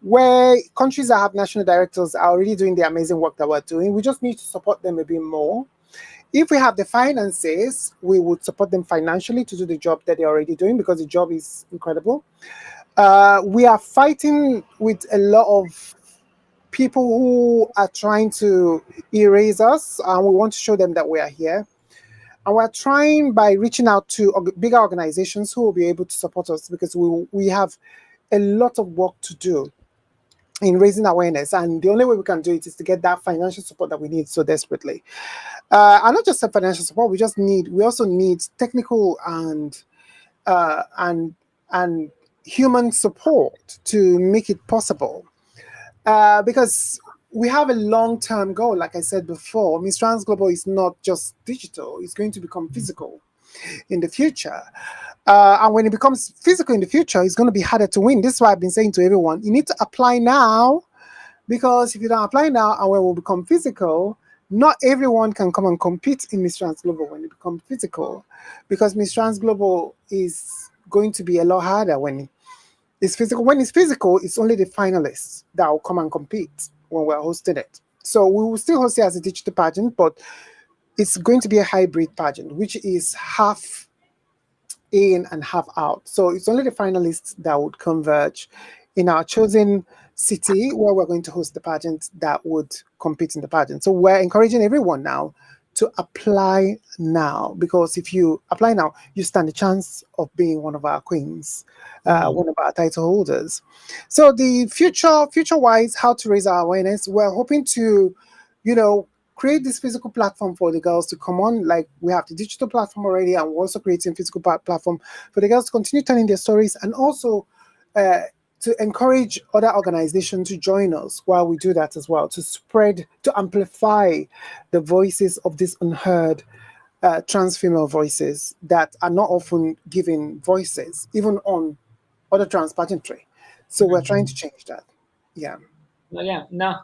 where countries that have national directors are already doing the amazing work that we're doing. We just need to support them a bit more. If we have the finances, we would support them financially to do the job that they're already doing because the job is incredible. We are fighting with a lot of people who are trying to erase us, and we want to show them that we are here. And we're trying by reaching out to bigger organizations who will be able to support us because we have a lot of work to do in raising awareness, and the only way we can do it is to get that financial support that we need so desperately. And not just the financial support, we also need technical and and human support to make it possible. Because we have a long-term goal, like I said before. Miss Trans Global is not just digital; it's going to become physical in the future. And when it becomes physical in the future, it's going to be harder to win. This is why I've been saying to everyone, you need to apply now, because if you don't apply now and when it will become physical, not everyone can come and compete in Miss Trans Global when it becomes physical, because Miss Trans Global is going to be a lot harder when it's physical. When it's physical, it's only the finalists that will come and compete when we're hosting it. So we will still host it as a digital pageant, but it's going to be a hybrid pageant, which is half in and half out. So it's only the finalists that would converge in our chosen city where we're going to host the pageant that would compete in the pageant. So we're encouraging everyone now to apply now, because if you apply now, you stand a chance of being one of our queens, Mhm. one of our title holders. So the future wise, how to raise our awareness, we're hoping to, you know, create this physical platform for the girls to come on. Like we have the digital platform already, and we're also creating physical platform for the girls to continue telling their stories, and also uh, to encourage other organizations to join us while we do that as well, to spread, to amplify the voices of these unheard trans female voices that are not often given voices, even on other trans pageantry. So we're trying to change that. Yeah. Well, yeah, no.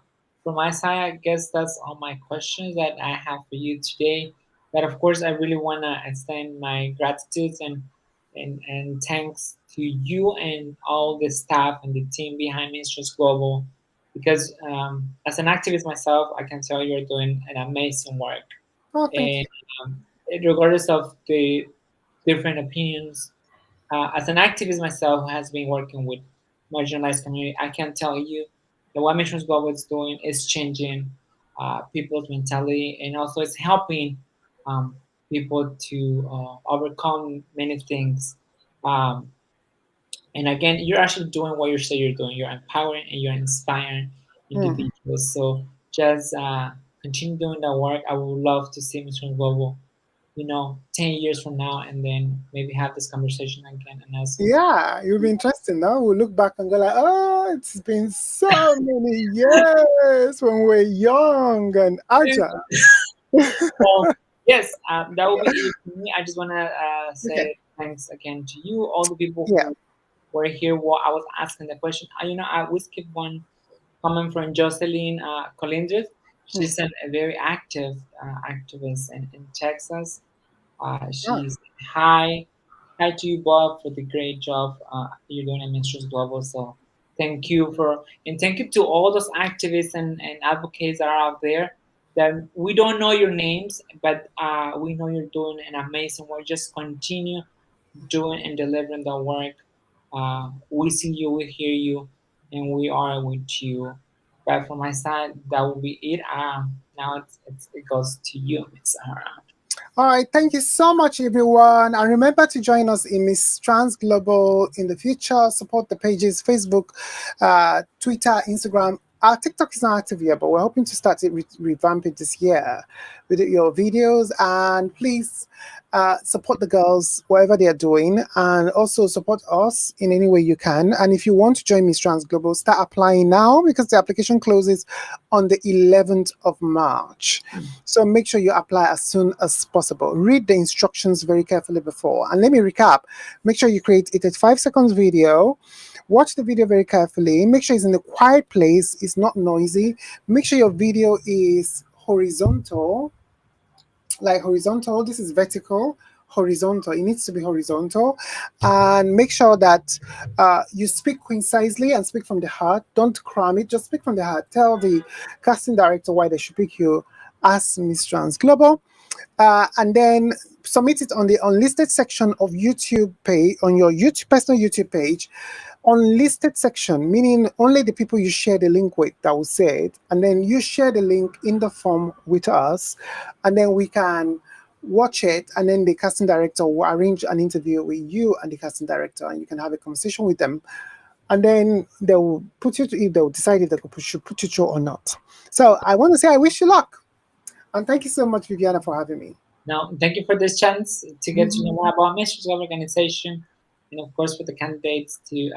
From my side, I guess that's all my questions that I have for you today. But of course, I really want to extend my gratitude and thanks to you and all the staff and the team behind Mistress Global, because as an activist myself, I can tell you're doing an amazing work. Oh, thank And you. um, regardless of the different opinions, as an activist myself who has been working with marginalized community, I can tell you that what Missions Global is doing is changing people's mentality, and also it's helping um, people to overcome many things. Um, and again, you're actually doing what you say you're doing. You're empowering and you're inspiring Mm. individuals. So just continue doing that work. I would love to see Mission Global, 10 years from now, and then maybe have this conversation again and ask. Yeah, it'll be interesting. Now we'll look back and go like, oh, it's been so many years when we're young and agile. Well, yes, that will be it for me. I just want to Okay. say thanks again to you, all the people Yeah. who were here while I was asking the question. I will skip one comment from Jocelyn Colindres. Mm. She's a very active activist in Texas. Ah, She's hi to you, Bob, for the great job you're doing at Mistress Global. So thank you and thank you to all those activists and advocates that are out there. that we don't know your names, but we know you're doing an amazing work. Just continue doing and delivering the work. We see you, we hear you, and we are with you. But from my side, that will be it. Now it goes to you, Miss Sahhara. All right, thank you so much, everyone. And remember to join us in Miss Trans Global in the future. Support the pages Facebook, Twitter, Instagram. Our TikTok is not active yet, but we're hoping to start it, revamp it this year with your videos. And please support the girls, whatever they are doing, and also support us in any way you can. And if you want to join Miss Trans Global, start applying now because the application closes on the 11th of March. So make sure you apply as soon as possible. Read the instructions very carefully before. And let me recap. Make sure you create a 35 seconds video. Watch the video very carefully. Make sure it's in a quiet place. It's not noisy. Make sure your video is horizontal, like horizontal. This is vertical, horizontal. It needs to be horizontal. And make sure that you speak concisely and speak from the heart. Don't cram it, just speak from the heart. Tell the casting director why they should pick you as Miss Trans Global. And then submit it on the unlisted section of YouTube page, on your YouTube personal YouTube page. Unlisted section, meaning only the people you share the link with that will see it. And then you share the link in the form with us, and then we can watch it. And then the casting director will arrange an interview with you and the casting director, and you can have a conversation with them. And then they will put you to, if they will decide if they should put you through or not. So I want to say I wish you luck. And thank you so much, Viviana, for having me. Now, thank you for this chance to get to know more about Mistress Global Organization, and of course for the candidates to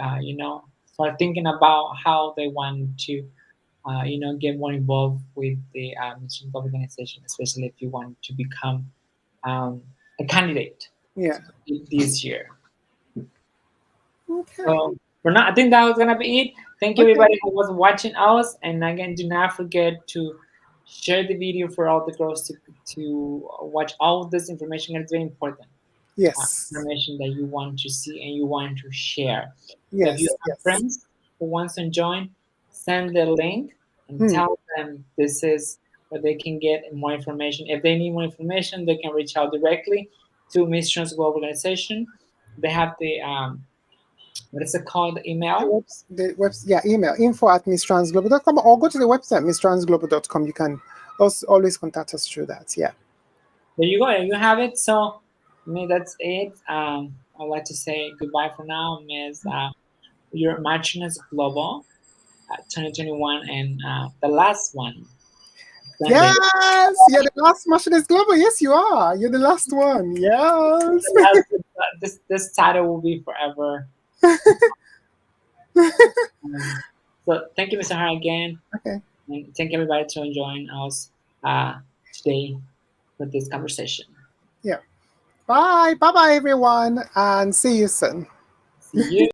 start thinking about how they want to get more involved with the Mistress Global Organization, especially if you want to become a candidate Yeah. this year. Okay. So for now, I think that was gonna be it. Thank you Okay. everybody who was watching us, and again, do not forget to share the video for all the girls to watch all this information. It's very important Yes. information that you want to see and you want to share. So if you Yes. have Yes. friends who wants to join, send the link and tell them this is where they can get more information. If they need more information, they can reach out directly to Miss Trans Global Organization. They have the what is it called? The email. Yeah, email info@misstransglobal.com, or go to the website misstransglobal.com. You can also always contact us through that. Yeah. There you go. You have it. So, that's it. I'd like to say goodbye for now, Miss. Your Marchioness Global 2021, and the last one. Sunday. Yes, you're the last Marchioness Global. Yes, you are. You're the last one. Yes. This title will be forever. So thank you, Mr. Hart, again. Okay. And thank everybody to join us today for this conversation. Yeah. Bye. Bye, everyone, and see you soon. See you.